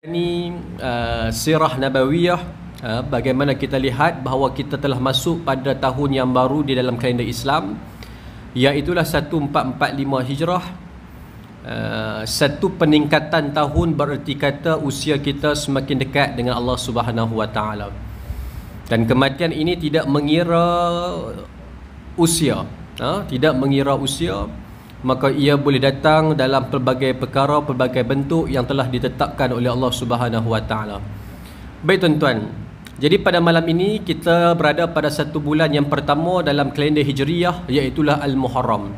Ini sirah nabawiyah, bagaimana kita lihat bahawa kita telah masuk pada tahun yang baru di dalam kalender Islam, iaitulah 1445 Hijrah. Satu peningkatan tahun bererti kata usia kita semakin dekat dengan Allah Subhanahu Wa Taala. Dan kematian ini tidak mengira usia, tidak mengira usia, maka ia boleh datang dalam pelbagai perkara, pelbagai bentuk yang telah ditetapkan oleh Allah Subhanahu Wa Taala. Baik tuan-tuan, jadi pada malam ini kita berada pada satu bulan yang pertama dalam kalender Hijriyah, iaitulah Al-Muharram.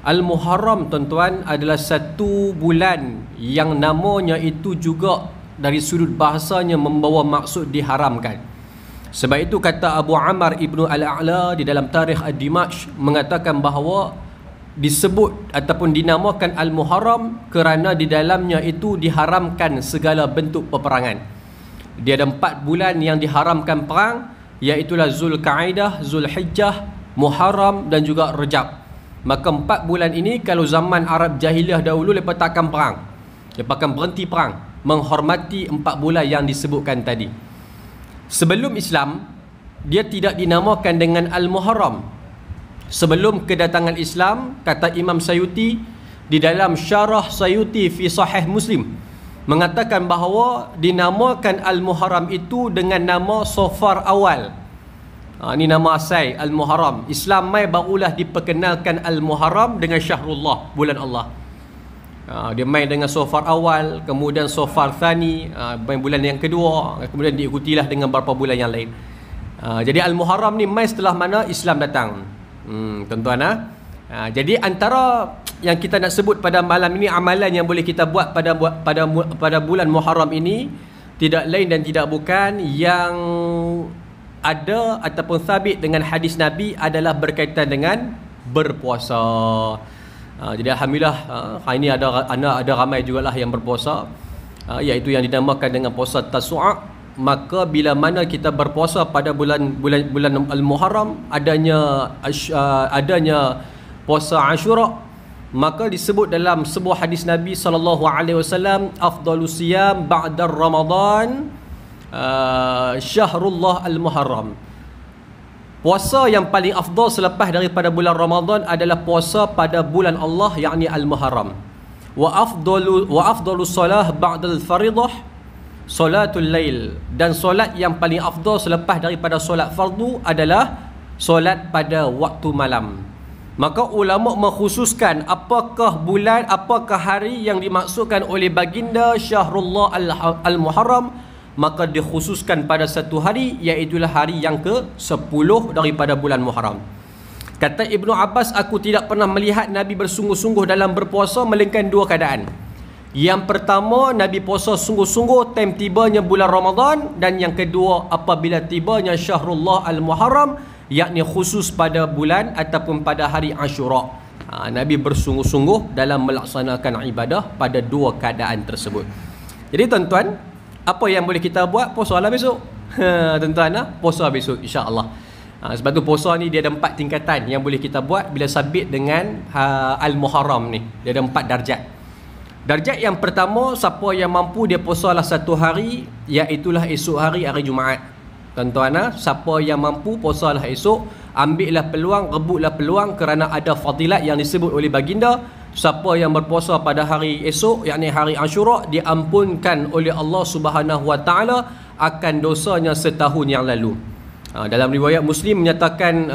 Al-Muharram tuan-tuan adalah satu bulan yang namanya itu juga dari sudut bahasanya membawa maksud diharamkan. Sebab itu kata Abu Ammar Ibnu Al-A'la di dalam Tarikh Ad-Dimashq mengatakan bahawa disebut ataupun dinamakan Al-Muharram kerana di dalamnya itu diharamkan segala bentuk peperangan. Dia ada 4 bulan yang diharamkan perang, iaitulah Zulkaidah, Zulhijjah, Muharram dan juga Rajab. Maka 4 bulan ini kalau zaman Arab Jahiliyah dahulu mereka takkan perang, mereka akan berhenti perang, menghormati 4 bulan yang disebutkan tadi. Sebelum Islam, dia tidak dinamakan dengan Al-Muharram. Sebelum kedatangan Islam, kata Imam Sayuti di dalam Syarah Sayuti fi Sahih Muslim, mengatakan bahawa dinamakan Al-Muharram itu dengan nama Safar awal. Ini nama asal Al-Muharram. Islam mai barulah diperkenalkan Al-Muharram dengan Syahrullah, bulan Allah. Dia main dengan Safar awal, kemudian Safar Thani, main bulan yang kedua, kemudian diikutilah dengan beberapa bulan yang lain. Jadi Al-Muharram ni main setelah mana Islam datang. Tuan-tuan, jadi antara yang kita nak sebut pada malam ini, amalan yang boleh kita buat pada bulan Muharram ini tidak lain dan tidak bukan yang ada ataupun sabit dengan hadis Nabi adalah berkaitan dengan berpuasa. Jadi alhamdulillah hari ini ada ramai jugalah yang berpuasa, iaitu yang dinamakan dengan puasa Tasu'a. Maka bila mana kita berpuasa pada bulan Al-Muharram, adanya puasa Ashura, maka disebut dalam sebuah hadis Nabi SAW, afdalus siyam ba'da Ramadan Syahrullah Al-Muharram. Puasa yang paling afdal selepas daripada bulan Ramadan adalah puasa pada bulan Allah, yakni Al-Muharram. Wa afdalus salah ba'da al-faridah Solatul Lail, dan solat yang paling afdal selepas daripada solat fardu adalah solat pada waktu malam. Maka ulama mengkhususkan apakah bulan, apakah hari yang dimaksudkan oleh baginda Syahrullah Al-Muharram, maka dikhususkan pada satu hari, iaitulah hari yang ke-10 daripada bulan Muharram. Kata Ibnu Abbas, aku tidak pernah melihat Nabi bersungguh-sungguh dalam berpuasa melainkan 2 keadaan. Yang pertama, Nabi puasa sungguh-sungguh time tibanya bulan Ramadan, dan yang kedua apabila tibanya Syahrullah Al-Muharram, yakni khusus pada bulan ataupun pada hari Ashura. Nabi bersungguh-sungguh dalam melaksanakan ibadah pada 2 keadaan tersebut. Jadi tuan-tuan, apa yang boleh kita buat? Puasalah besok. Tuan-tuan, puasa besok insya-Allah. Sebab tu puasa ni dia ada 4 tingkatan yang boleh kita buat bila sabit dengan Al-Muharram ni. Dia ada 4 darjat. Darjat yang pertama, siapa yang mampu dia puasalah satu hari, iaitulah esok hari Jumaat. Tuan-tuan, siapa yang mampu puasalah esok, ambillah peluang, rebutlah peluang, kerana ada fadilat yang disebut oleh baginda. Siapa yang berpuasa pada hari esok, yakni hari Ashura, diampunkan oleh Allah Subhanahu Wa Taala akan dosanya setahun yang lalu. Dalam riwayat Muslim menyatakan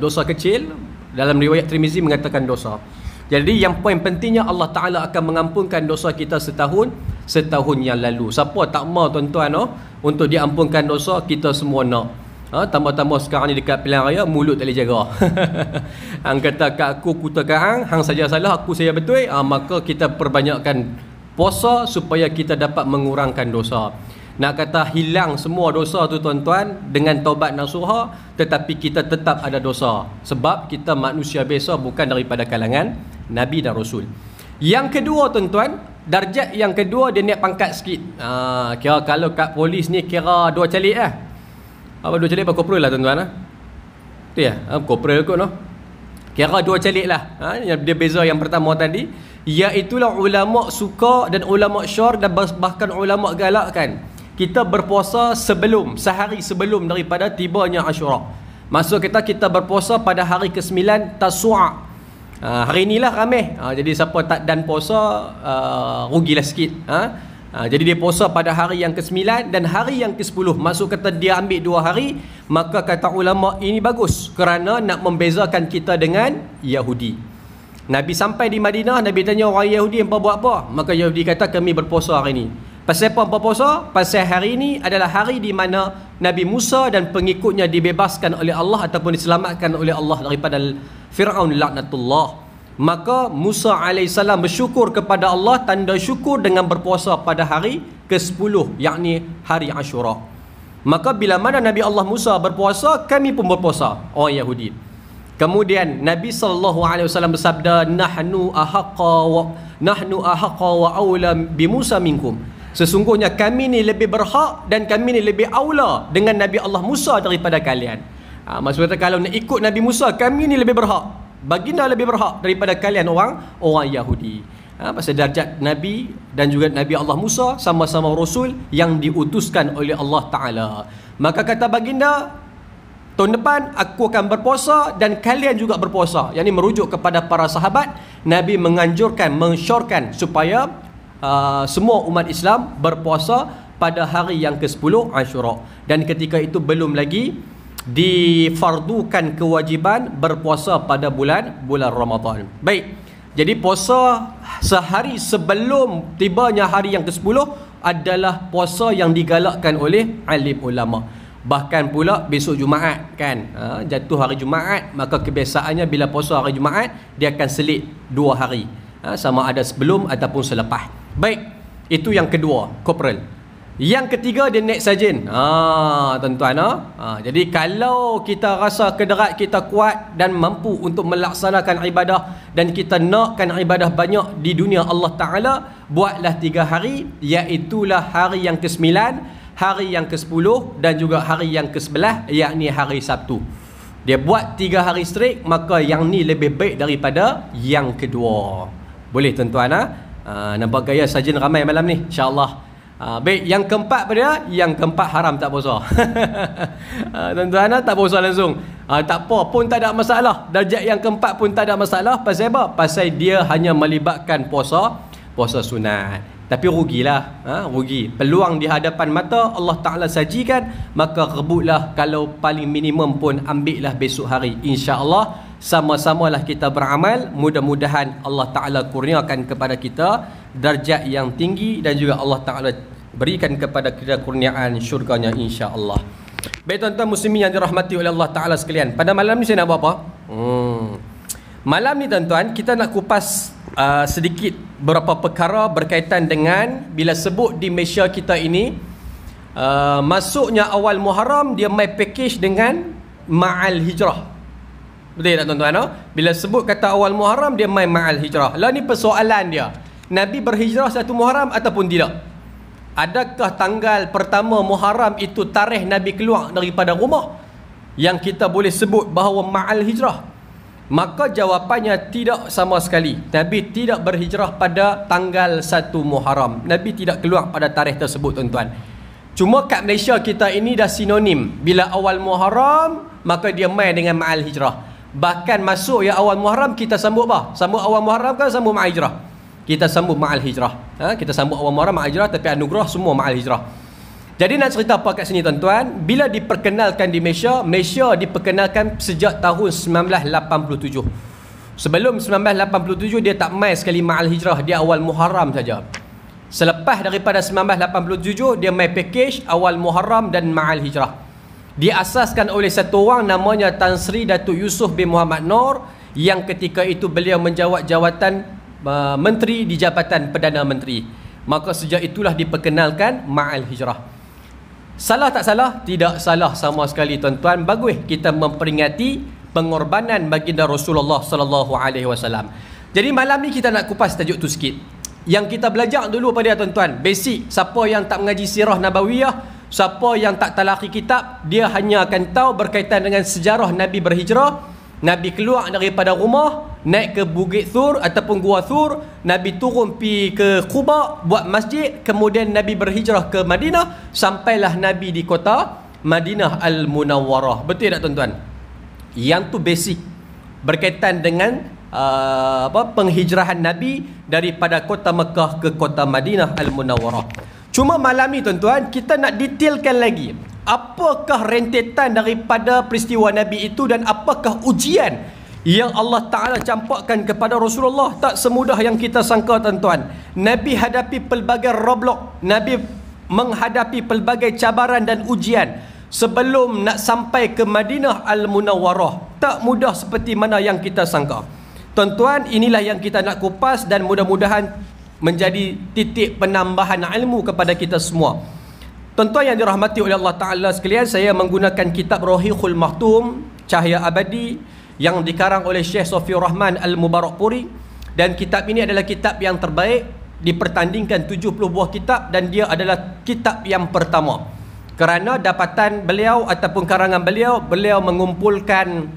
dosa kecil, dalam riwayat Tirmizi mengatakan dosa. Jadi yang poin pentingnya, Allah Ta'ala akan mengampunkan dosa kita setahun yang lalu. Siapa tak mau tuan-tuan untuk diampunkan dosa, kita semua nak. Tambah-tambah sekarang ni dekat pilihan raya, mulut tak boleh jaga. Hang kata kat aku takkan hang saja salah, aku saya betul. Maka kita perbanyakkan puasa supaya kita dapat mengurangkan dosa. Nak kata hilang semua dosa tu tuan-tuan dengan taubat nasuha, tetapi kita tetap ada dosa. Sebab kita manusia biasa, bukan daripada kalangan Nabi dan Rasul. Yang kedua tuan-tuan, darjat yang kedua dia naik pangkat sikit. Kira kalau kat polis ni kira 2 calik lah. Apa 2 calik apa korporal lah tuan-tuan. Tu ya, korporal kot no. Kira 2 calik lah. Yang dia beza yang pertama tadi. Iaitulah ulama suka dan ulama syar dan bahkan ulama galakkan kita berpuasa sehari sebelum daripada tibanya Ashura. Maksud kita berpuasa pada hari ke-9 Tasu'a. Hari inilah ramai. Jadi siapa tak dan puasa rugilah sikit. Jadi dia puasa pada hari yang ke-9 dan hari yang ke-10. Maksud kata dia ambil 2 hari, maka kata ulama ini bagus kerana nak membezakan kita dengan Yahudi. Nabi sampai di Madinah, Nabi tanya orang Yahudi, "Hampa buat apa?" Maka Yahudi kata, "Kami berpuasa hari ini." Pasal apa hampa puasa? Pasal hari ini adalah hari di mana Nabi Musa dan pengikutnya dibebaskan oleh Allah ataupun diselamatkan oleh Allah daripada Fir'aun laknatullah. Maka Musa AS bersyukur kepada Allah, tanda syukur dengan berpuasa pada hari ke-10, yakni hari Ashura. Maka bila mana Nabi Allah Musa berpuasa, kami pun berpuasa, orang Yahudi. Kemudian Nabi SAW bersabda, nahnu ahaqqa wa awla bi Musa minkum. Sesungguhnya kami ni lebih berhak dan kami ni lebih aula dengan Nabi Allah Musa daripada kalian. Maksudnya kalau nak ikut Nabi Musa, kami ni lebih berhak, baginda lebih berhak daripada kalian orang Yahudi. Pasal darjat Nabi dan juga Nabi Allah Musa sama-sama Rasul yang diutuskan oleh Allah Ta'ala. Maka kata baginda, tahun depan aku akan berpuasa dan kalian juga berpuasa. Yang ini merujuk kepada para sahabat. Nabi menganjurkan, mensyorkan supaya semua umat Islam berpuasa pada hari yang ke-10 Ashura. Dan ketika itu belum lagi difardukan kewajiban berpuasa pada bulan Ramadan. Baik. Jadi puasa sehari sebelum tibanya hari yang ke-10 adalah puasa yang digalakkan oleh alim ulama. Bahkan pula besok Jumaat kan, jatuh hari Jumaat, maka kebiasaannya bila puasa hari Jumaat dia akan selit 2 hari, sama ada sebelum ataupun selepas. Baik, itu yang kedua, corporal. Yang ketiga dia naik sajen. Tuan-tuan, jadi kalau kita rasa kederat kita kuat dan mampu untuk melaksanakan ibadah dan kita nakkan ibadah banyak di dunia Allah Ta'ala, buatlah 3 hari, iaitulah hari yang ke-9, hari yang ke-10 dan juga hari yang ke-11, yakni hari Sabtu. Dia buat 3 hari straight, maka yang ni lebih baik daripada yang kedua. Boleh tuan-tuan, nampak gaya sajen ramai malam ni, insya-Allah. Baik, yang keempat pada yang keempat haram tak puasa. Tuan-tuan, tak puasa langsung. Tak apa pun tak ada masalah. Darjat yang keempat pun tak ada masalah. Pasal apa? Pasal dia hanya melibatkan puasa sunat. Tapi rugilah, rugi. Peluang di hadapan mata Allah Ta'ala sajikan, maka rebutlah, kalau paling minimum pun ambillah besok hari. InsyaAllah sama-samalah kita beramal. Mudah-mudahan Allah Ta'ala kurniakan kepada kita darjat yang tinggi dan juga Allah Ta'ala berikan kepada kita kurniaan syurganya insyaAllah. Baik tuan-tuan muslimin yang dirahmati oleh Allah Ta'ala sekalian, pada malam ni saya nak buat apa? Malam ni tuan-tuan kita nak kupas sedikit beberapa perkara berkaitan dengan bila sebut di Malaysia kita ini masuknya awal Muharram, dia mai package dengan Ma'al Hijrah. Betul tak tuan-tuan? Bila sebut kata awal Muharram, dia mai Ma'al Hijrah. Lah ni persoalan dia, Nabi berhijrah 1 Muharram ataupun tidak? Adakah tanggal pertama Muharram itu tarikh Nabi keluar daripada rumah yang kita boleh sebut bahawa Ma'al Hijrah? Maka jawapannya tidak sama sekali. Nabi tidak berhijrah pada tanggal 1 Muharram. Nabi tidak keluar pada tarikh tersebut tuan-tuan. Cuma kat Malaysia kita ini dah sinonim. Bila awal Muharram, maka dia main dengan Ma'al Hijrah. Bahkan masuk ya awal Muharram, kita sambut apa? Sambut awal Muharram kan sambut Ma'al Hijrah? Kita sambut Ma'al Hijrah. Kita sambut awal Muharram Ma'al Hijrah, tapi anugerah semua Ma'al Hijrah. Jadi nak cerita apa kat sini tuan-tuan? Bila diperkenalkan di Malaysia, Malaysia diperkenalkan sejak tahun 1987. Sebelum 1987 dia tak mai sekali Ma'al Hijrah, dia awal Muharram saja. Selepas daripada 1987 dia mai package awal Muharram dan Ma'al Hijrah. Diasaskan oleh satu orang namanya Tan Sri Datuk Yusof bin Muhammad Noor, yang ketika itu beliau menjawat jawatan menteri di Jabatan Perdana Menteri. Maka sejak itulah diperkenalkan Ma'al Hijrah. Salah tak salah? Tidak salah sama sekali tuan-tuan. Bagus kita memperingati pengorbanan baginda Rasulullah sallallahu alaihi wasallam. Jadi malam ni kita nak kupas tajuk tu sikit. Yang kita belajar dulu pada tuan-tuan, basic. Siapa yang tak mengaji sirah nabawiyah, siapa yang tak talaki kitab, dia hanya akan tahu berkaitan dengan sejarah Nabi berhijrah Nabi keluar daripada rumah, naik ke Bukit Thur ataupun Gua Thur, Nabi turun pi ke Quba buat masjid, kemudian Nabi berhijrah ke Madinah, sampailah Nabi di kota Madinah Al-Munawwarah. Betul tak tuan-tuan? Yang tu basic berkaitan dengan penghijrahan Nabi daripada kota Mekah ke kota Madinah Al-Munawwarah. Cuma malam ni tuan-tuan, kita nak detailkan lagi apakah rentetan daripada peristiwa Nabi itu dan apakah ujian yang Allah Ta'ala campakkan kepada Rasulullah. Tak semudah yang kita sangka tuan-tuan. Nabi hadapi pelbagai roadblock, Nabi menghadapi pelbagai cabaran dan ujian sebelum nak sampai ke Madinah Al-Munawwarah. Tak mudah seperti mana yang kita sangka. Tuan-tuan, inilah yang kita nak kupas dan mudah-mudahan menjadi titik penambahan ilmu kepada kita semua. Tuan-tuan yang dirahmati oleh Allah Ta'ala sekalian, saya menggunakan kitab Rahiqul Maktum, Cahaya Abadi, yang dikarang oleh Syekh Sofiur Rahman Al-Mubarakpuri. Dan kitab ini adalah kitab yang terbaik, dipertandingkan 70 buah kitab, dan dia adalah kitab yang pertama. Kerana dapatan beliau ataupun karangan beliau, beliau mengumpulkan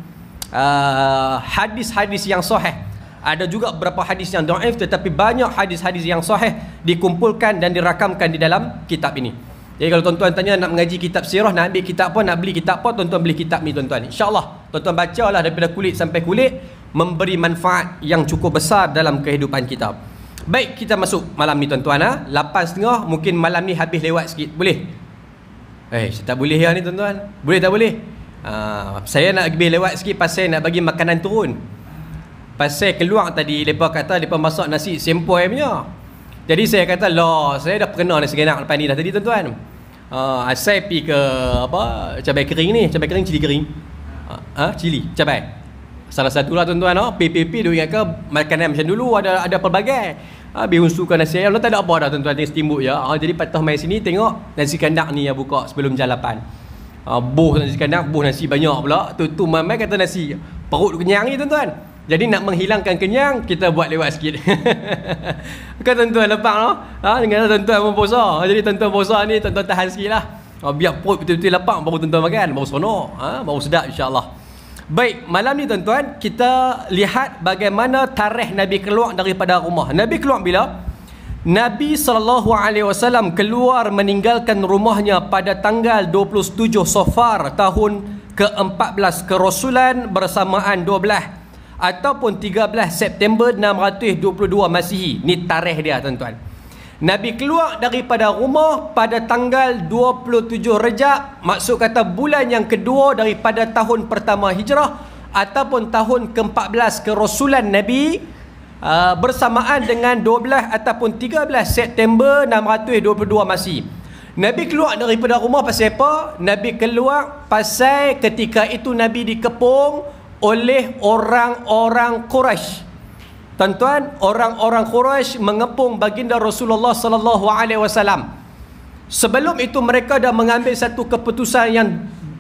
hadis-hadis yang sahih. Ada juga beberapa hadis yang dhaif, tetapi banyak hadis-hadis yang sahih dikumpulkan dan dirakamkan di dalam kitab ini. Jadi kalau tuan-tuan tanya nak mengaji kitab sirah, nak ambil kitab apa, nak beli kitab apa, tuan-tuan beli kitab ni tuan-tuan. InsyaAllah tuan-tuan bacalah daripada kulit sampai kulit, memberi manfaat yang cukup besar dalam kehidupan kita. Baik, kita masuk malam ni tuan-tuan. 8.30, mungkin malam ni habis lewat sikit. Boleh? Saya tak boleh ya ni tuan-tuan. Boleh tak boleh? Saya nak habis lewat sikit pasal nak bagi makanan turun. Pasal keluar tadi, mereka kata mereka masak nasi sempoi punya. Jadi saya kata, saya dah pernah nasi genak lepas ni dah tadi tuan-tuan. Saya pergi ke cabai kering ni, cabai kering, cili kering. Cili, cabai. Salah satu lah tuan-tuan, PPP dia ingat ke makanan macam dulu ada pelbagai. Bihun suka nasi ayam, tak ada apa dah tuan-tuan, tengok steamboat je. Jadi patah mai sini tengok nasi kandak ni yang buka sebelum jam 8. Buh nasi kandak, buh nasi banyak pula. Tu mamai kata nasi perut kenyang ni tuan-tuan. Jadi nak menghilangkan kenyang, kita buat lewat sikit. Bukan tuan-tuan lepak dengan tuan-tuan pun puasa. Jadi tuan-tuan puasa ni tuan-tuan tahan sikit lah. Biar perut betul-betul lapang baru tuan-tuan makan, baru seronok, baru sedap insya-Allah. Baik, malam ni tuan-tuan kita lihat bagaimana tarikh Nabi keluar daripada rumah. Nabi keluar bila? Nabi SAW keluar meninggalkan rumahnya pada tanggal 27 Safar tahun ke-14 kerasulan bersamaan 12 ataupun 13 September 622 Masihi. Ni tarikh dia tuan-tuan. Nabi keluar daripada rumah pada tanggal 27 Rejab, maksud kata bulan yang kedua daripada tahun pertama hijrah ataupun tahun ke-14 kerasulan Nabi, bersamaan dengan 12 ataupun 13 September 622 Masihi. Nabi keluar daripada rumah pasal apa? Nabi keluar pasal ketika itu Nabi dikepung oleh orang-orang Quraisy. Tuan-tuan, orang-orang Quraisy mengepung baginda Rasulullah sallallahu alaihi wasallam. Sebelum itu mereka dah mengambil satu keputusan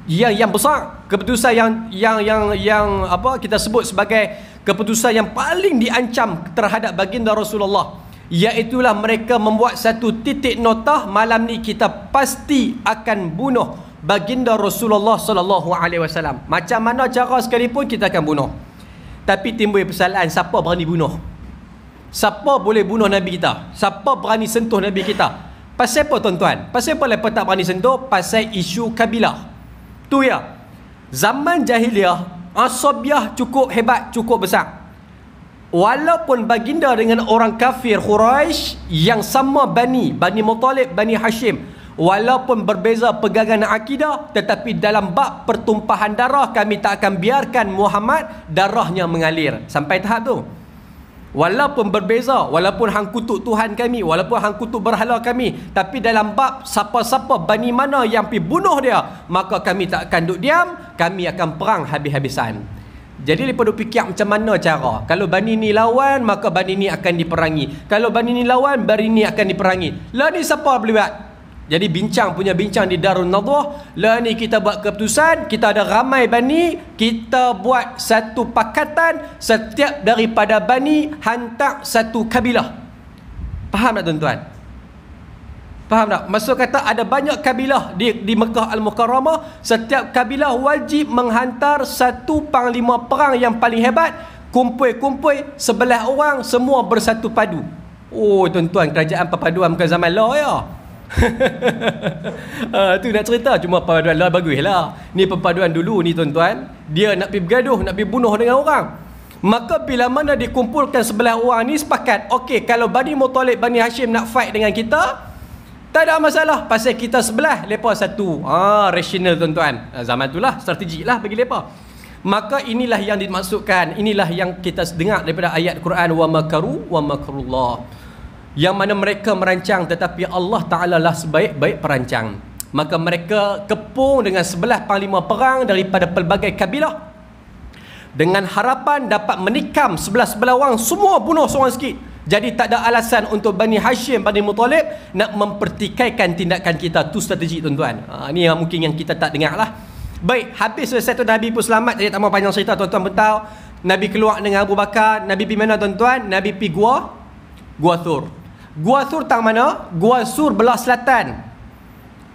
yang besar, keputusan yang apa kita sebut sebagai keputusan yang paling diancam terhadap baginda Rasulullah, iaitulah mereka membuat satu titik notah, malam ni kita pasti akan bunuh baginda Rasulullah sallallahu alaihi wasallam. Macam mana cara sekalipun kita akan bunuh. Tapi timbul persoalan, siapa berani bunuh? Siapa boleh bunuh Nabi kita? Siapa berani sentuh Nabi kita? Pasal apa tuan-tuan? Pasal apa mereka tak berani sentuh? Pasal isu kabilah. Tu ya. Zaman jahiliah, asabiah cukup hebat, cukup besar. Walaupun baginda dengan orang kafir Quraisy yang sama Bani Muttalib, Bani Hashim, walaupun berbeza pegangan akidah, tetapi dalam bab pertumpahan darah kami tak akan biarkan Muhammad darahnya mengalir. Sampai tahap tu. Walaupun berbeza, walaupun hang kutuk Tuhan kami, walaupun hang kutuk berhala kami, tapi dalam bab siapa-siapa Bani mana yang pergi bunuh dia, maka kami tak akan duduk diam, kami akan perang habis-habisan. Jadi mereka duk fikir macam mana cara. Kalau Bani ni lawan, maka Bani ni akan diperangi. Kalau Bani ni lawan, Bani ni akan diperangi. Lah ni siapa boleh buat? Jadi bincang di Darun Nadwah. Lah ni kita buat keputusan, kita ada ramai Bani, kita buat satu pakatan, setiap daripada Bani hantar satu kabilah. Faham tak tuan-tuan? Faham tak? Maksud kata ada banyak kabilah di Mekah Al-Mukarramah. Setiap kabilah wajib menghantar satu panglima perang yang paling hebat. Kumpul-kumpul 11 orang, semua bersatu padu. Oh tuan-tuan, kerajaan perpaduan bukan zaman law ya. Tu nak cerita, cuma perpaduan law baguslah. Ni perpaduan dulu ni tuan-tuan. Dia nak pergi bergaduh, nak pergi bunuh dengan orang. Maka bila mana dikumpulkan 11 orang ni sepakat, okey, kalau Bani Muttalib, Bani Hashim nak fight dengan kita, tak ada masalah, pasal kita sebelah, lepas satu. Rational tuan-tuan. Zaman itulah strategik lah bagi lepas. Maka inilah yang dimaksudkan, inilah yang kita dengar daripada ayat Quran, wa makaru wa makarullah, yang mana mereka merancang tetapi Allah Ta'ala lah sebaik-baik perancang. Maka mereka kepung dengan 11 panglima perang daripada pelbagai kabilah dengan harapan dapat menikam 11 orang, semua bunuh seorang sikit. Jadi tak ada alasan untuk Bani Hashim, Bani Muttalib nak mempertikaikan tindakan kita. Tu strategi tuan-tuan. Ni yang mungkin yang kita tak dengar lah. Baik, habis selesai tu Nabi pun selamat. Jadi tak mau panjang cerita, tuan-tuan pun tahu. Nabi keluar dengan Abu Bakar. Nabi pergi mana tuan-tuan? Nabi pergi Gua Thur. Gua Thur tang mana? Gua Thur belah selatan.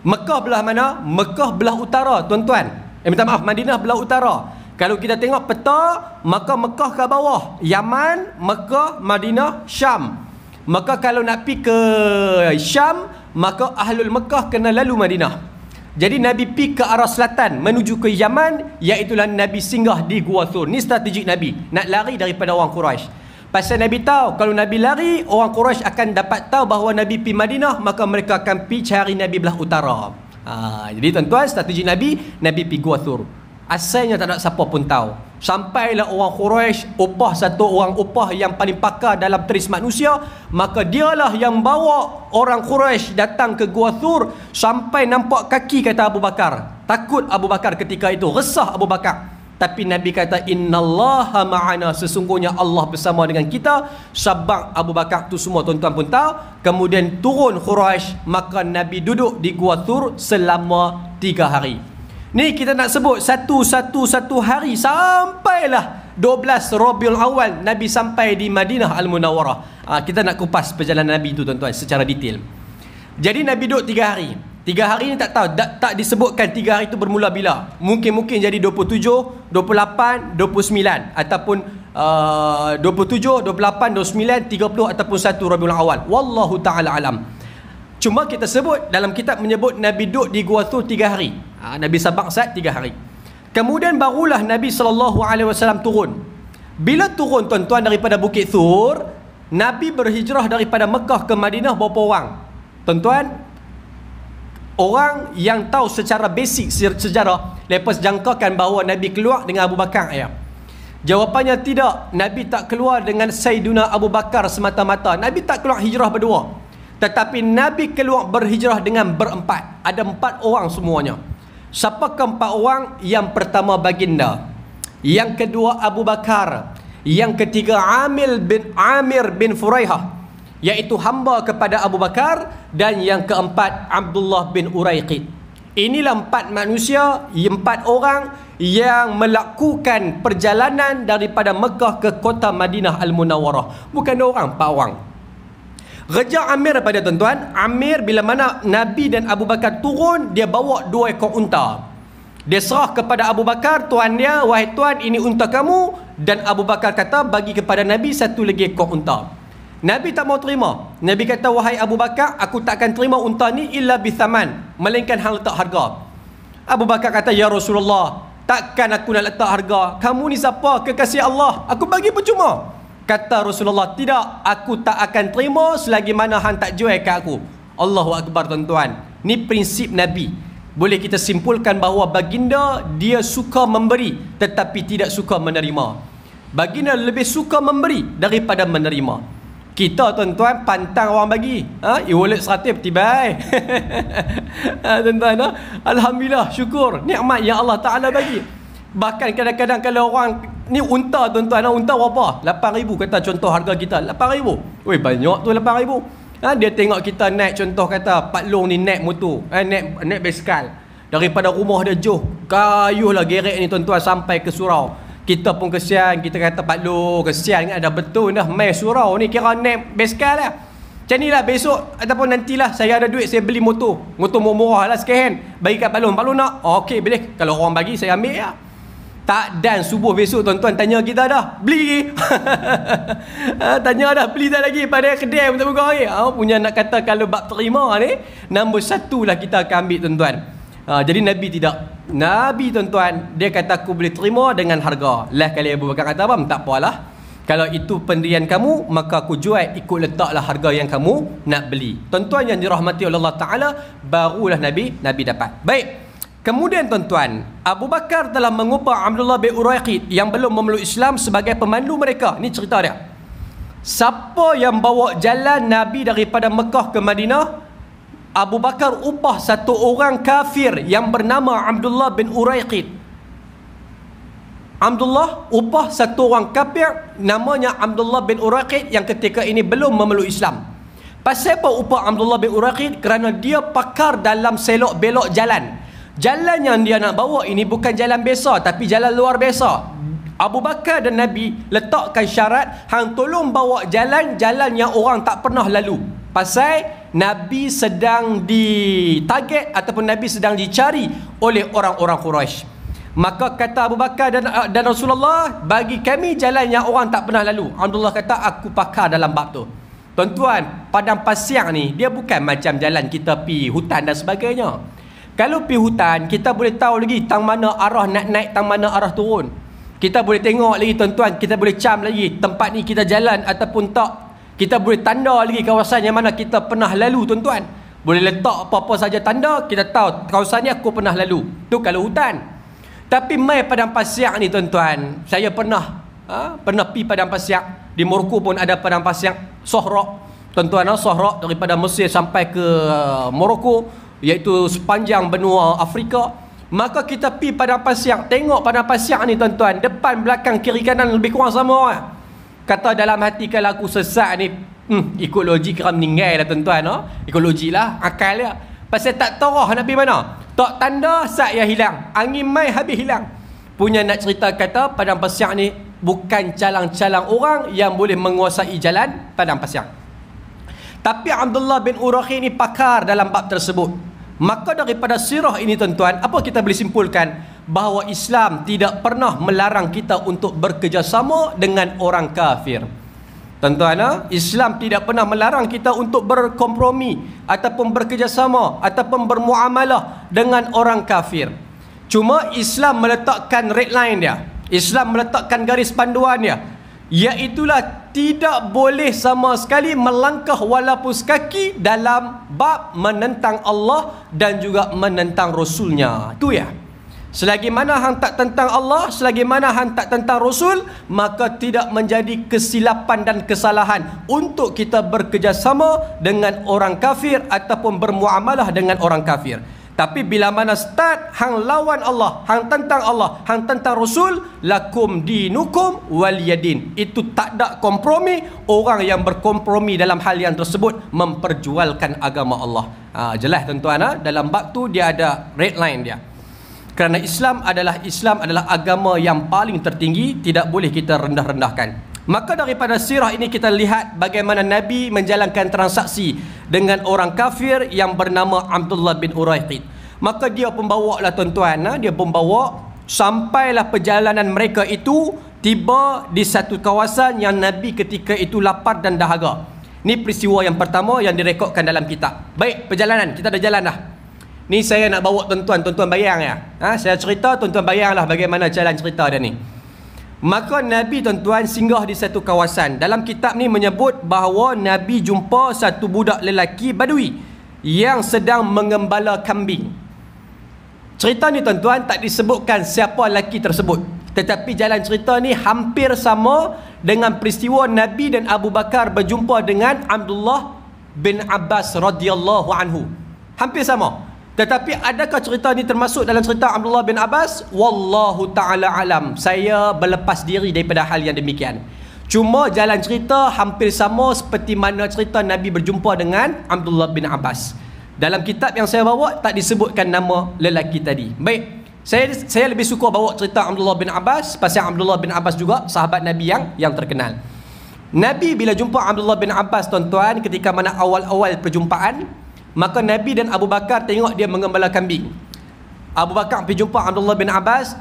Mekah belah mana? Mekah belah utara tuan-tuan. Minta maaf, Madinah belah utara. Kalau kita tengok peta, maka Mekah ke bawah, Yaman, Mekah, Madinah, Syam. Maka kalau nak pergi ke Syam, maka Ahlul Mekah kena lalu Madinah. Jadi Nabi pergi ke arah selatan menuju ke Yaman, iaitulah Nabi singgah di Gua Thur. Ni strategi Nabi, nak lari daripada orang Quraisy. Pasal Nabi tahu kalau Nabi lari, orang Quraisy akan dapat tahu bahawa Nabi pergi Madinah, maka mereka akan pergi cari Nabi belah utara. Jadi tuan-tuan, strategi Nabi pergi Gua Thur. Asalnya tak ada siapa pun tahu. Sampailah orang Quraisy upah satu orang upah yang paling pakar dalam teris manusia, maka dialah yang bawa orang Quraisy datang ke Gua Thur sampai nampak kaki, kata Abu Bakar. Takut Abu Bakar ketika itu, resah Abu Bakar. Tapi Nabi kata innallaha ma'ana, sesungguhnya Allah bersama dengan kita. Sabak Abu Bakar tu semua tuan-tuan pun tahu. Kemudian turun Quraisy, maka Nabi duduk di Gua Thur selama 3 hari. Ni kita nak sebut satu hari sampailah 12 Rabiul Awal Nabi sampai di Madinah Al-Munawwarah. Kita nak kupas perjalanan Nabi tu tuan-tuan secara detail. Jadi Nabi duduk 3 hari. 3 hari ni tak tahu, tak disebutkan 3 hari itu bermula bila. Mungkin jadi 27, 28, 29 ataupun 27, 28, 29, 30 ataupun 1 Rabiul Awal. Wallahu taala alam. Cuma kita sebut dalam kitab menyebut Nabi duduk di Gua Thur 3 hari. Nabi sabak saat 3 hari. Kemudian barulah Nabi SAW turun. Bila turun tuan-tuan daripada Bukit Thur, Nabi berhijrah daripada Mekah ke Madinah berapa orang? Tuan-tuan, orang yang tahu secara basic sejarah, lepas jangkakan bahawa Nabi keluar dengan Abu Bakar ya. Jawapannya tidak. Nabi tak keluar dengan Sayyiduna Abu Bakar semata-mata. Nabi tak keluar hijrah berdua. Tetapi Nabi keluar berhijrah dengan berempat. Ada 4 orang semuanya. Siapa ke-4 orang? Yang pertama baginda, yang kedua Abu Bakar, yang ketiga Amir bin Furaihah, iaitu hamba kepada Abu Bakar, dan yang keempat Abdullah bin Uraiqid. Inilah 4 manusia, 4 orang yang melakukan perjalanan daripada Mekah ke kota Madinah Al-Munawwarah. Bukan 2 orang, 4 orang. Raja Amir pada tuan-tuan, Amir bila mana Nabi dan Abu Bakar turun, dia bawa 2 ekor unta. Dia serah kepada Abu Bakar, tuan dia, wahai tuan, ini unta kamu. Dan Abu Bakar kata bagi kepada Nabi 1 lagi ekor unta. Nabi tak mau terima. Nabi kata, wahai Abu Bakar, aku tak akan terima unta ni illa bithaman, melainkan hang letak harga. Abu Bakar kata, ya Rasulullah, takkan aku nak letak harga. Kamu ni siapa? Kekasih Allah, aku bagi percuma. Kata Rasulullah, tidak, aku tak akan terima selagi mana hang tak jual kat aku. Allahu Akbar tuan-tuan. Ni prinsip Nabi. Boleh kita simpulkan bahawa baginda dia suka memberi tetapi tidak suka menerima. Baginda lebih suka memberi daripada menerima. Kita tuan-tuan pantang orang bagi. E-wallet 100 tiba. Tuan-tuan, alhamdulillah, syukur nikmat yang Allah Taala bagi. Bahkan kadang-kadang kalau orang ni unta tuan-tuan, unta berapa? 8,000 kata contoh harga kita, 8,000. Weh, banyak tu 8,000. Dia tengok kita naik, contoh kata Pak Long ni naik motor, naik basikal daripada rumah dia jauh, kayuhlah gerek ni tuan-tuan sampai ke surau. Kita pun kesian, kita kata Pak Long kesian kan, dah betul dah mai surau ni kira naik basikal lah. Macam ni lah besok ataupun nantilah saya ada duit, saya beli motor murah lah second, bagi kat Pak Long nak, okey boleh, kalau orang bagi saya ambil ya. Tak, dan subuh besok tuan-tuan tanya kita dah beli tanya dah beli tak lagi, pada kedai pun tak buka lagi. Punya nak kata kalau bab terima ni nombor satu lah kita akan ambil tuan-tuan. Jadi Nabi tidak, Nabi tuan-tuan dia kata aku boleh terima dengan harga. Lah kali Abu Bakar kata apa, tak apalah, kalau itu pendirian kamu maka aku jual, ikut letaklah harga yang kamu nak beli. Tuan-tuan yang dirahmati oleh Allah Ta'ala, barulah Nabi dapat. Baik, kemudian tuan-tuan, Abu Bakar telah mengubah Abdullah bin Uraiqid yang belum memeluk Islam sebagai pemandu mereka. Ini cerita dia. Siapa yang bawa jalan Nabi daripada Mekah ke Madinah, Abu Bakar ubah satu orang kafir yang bernama Abdullah bin Uraiqid. Abdullah ubah satu orang kafir namanya Abdullah bin Uraiqid yang ketika ini belum memeluk Islam. Pasal apa ubah Abdullah bin Uraiqid? Kerana dia pakar dalam selok belok jalan. Jalan yang dia nak bawa ini bukan jalan biasa, tapi jalan luar biasa. Abu Bakar dan Nabi letakkan syarat, hang tolong bawa jalan yang orang tak pernah lalu. Pasal Nabi sedang ditarget ataupun Nabi sedang dicari oleh orang-orang Quraisy. Maka kata Abu Bakar dan Rasulullah, bagi kami jalan yang orang tak pernah lalu. Abdullah kata, aku pakar dalam bab tu. Tuan-tuan, padang pasir ni dia bukan macam jalan kita pi hutan dan sebagainya. Kalau pi hutan, kita boleh tahu lagi tang mana arah nak naik, tang mana arah turun. Kita boleh tengok lagi tuan-tuan, kita boleh cam lagi tempat ni kita jalan ataupun tak. Kita boleh tanda lagi kawasan yang mana kita pernah lalu tuan-tuan. Boleh letak apa-apa saja tanda, kita tahu kawasan ni aku pernah lalu. Tu kalau hutan. Tapi mai padang pasir ni tuan-tuan, saya pernah pi padang pasir. Di Morocco pun ada padang pasir Sohra. Tuan-tuan, Sohra daripada Mesir sampai ke Morocco, iaitu sepanjang benua Afrika. Maka kita pi padang pasir, tengok padang pasir ni tuan-tuan, depan belakang kiri kanan lebih kurang sama. Kata dalam hati, kalau aku sesat ni, ikut logik kira meninggal lah tuan-tuan. Ikut logik lah, akal dia. Pasal tak tahu nak pergi mana. Tak tanda, sat yang hilang. Angin mai habis hilang. Punya nak cerita kata, padang pasir ni bukan calang-calang orang yang boleh menguasai jalan padang pasir. Tapi Abdullah bin Uraiqid ni pakar dalam bab tersebut. Maka daripada sirah ini tuan-tuan, apa kita boleh simpulkan? Bahawa Islam tidak pernah melarang kita untuk bekerjasama dengan orang kafir. Tuan-tuan, Islam tidak pernah melarang kita untuk berkompromi ataupun bekerjasama ataupun bermuamalah dengan orang kafir. Cuma Islam meletakkan red line dia. Islam meletakkan garis panduan dia, iaitulah tidak boleh sama sekali melangkah walaupun sekaki dalam bab menentang Allah dan juga menentang Rasulnya. Itu ya. Selagi mana hang tak tentang Allah, selagi mana hang tak tentang Rasul, maka tidak menjadi kesilapan dan kesalahan untuk kita bekerjasama dengan orang kafir ataupun bermuamalah dengan orang kafir. Tapi bila mana start hang lawan Allah, hang tentang Allah, hang tentang Rasul, lakum dinukum waliyadin. Itu tak ada kompromi. Orang yang berkompromi dalam hal yang tersebut memperjualkan agama Allah. Jelas tuan-tuan, dalam bab tu dia ada red line dia. Kerana Islam adalah agama yang paling tertinggi, tidak boleh kita rendah-rendahkan. Maka daripada sirah ini kita lihat bagaimana Nabi menjalankan transaksi dengan orang kafir yang bernama Abdullah bin Uraiqid. Maka dia pembawa lah tuan-tuan, dia pembawa sampailah perjalanan mereka itu tiba di satu kawasan yang Nabi ketika itu lapar dan dahaga. Ini peristiwa yang pertama yang direkodkan dalam kitab. Baik, perjalanan, kita dah jalan dah. Ni saya nak bawa tuan-tuan, tuan-tuan bayang ya. Saya cerita, tuan-tuan bayanglah bagaimana jalan cerita dia ni. Maka Nabi tuan-tuan singgah di satu kawasan. Dalam kitab ni menyebut bahawa Nabi jumpa satu budak lelaki Badui yang sedang mengembala kambing. Cerita ni tuan-tuan tak disebutkan siapa lelaki tersebut. Tetapi jalan cerita ni hampir sama dengan peristiwa Nabi dan Abu Bakar berjumpa dengan Abdullah bin Abbas radhiyallahu anhu. Hampir sama. Tetapi adakah cerita ni termasuk dalam cerita Abdullah bin Abbas? Wallahu ta'ala alam. Saya berlepas diri daripada hal yang demikian. Cuma jalan cerita hampir sama seperti mana cerita Nabi berjumpa dengan Abdullah bin Abbas. Dalam kitab yang saya bawa tak disebutkan nama lelaki tadi. Baik, saya lebih suka bawa cerita Abdullah bin Abbas pasal Abdullah bin Abbas juga sahabat Nabi yang terkenal. Nabi bila jumpa Abdullah bin Abbas, tuan-tuan, ketika mana awal-awal perjumpaan, maka Nabi dan Abu Bakar tengok dia mengembala kambing. Abu Bakar pergi jumpa Abdullah bin Abbas.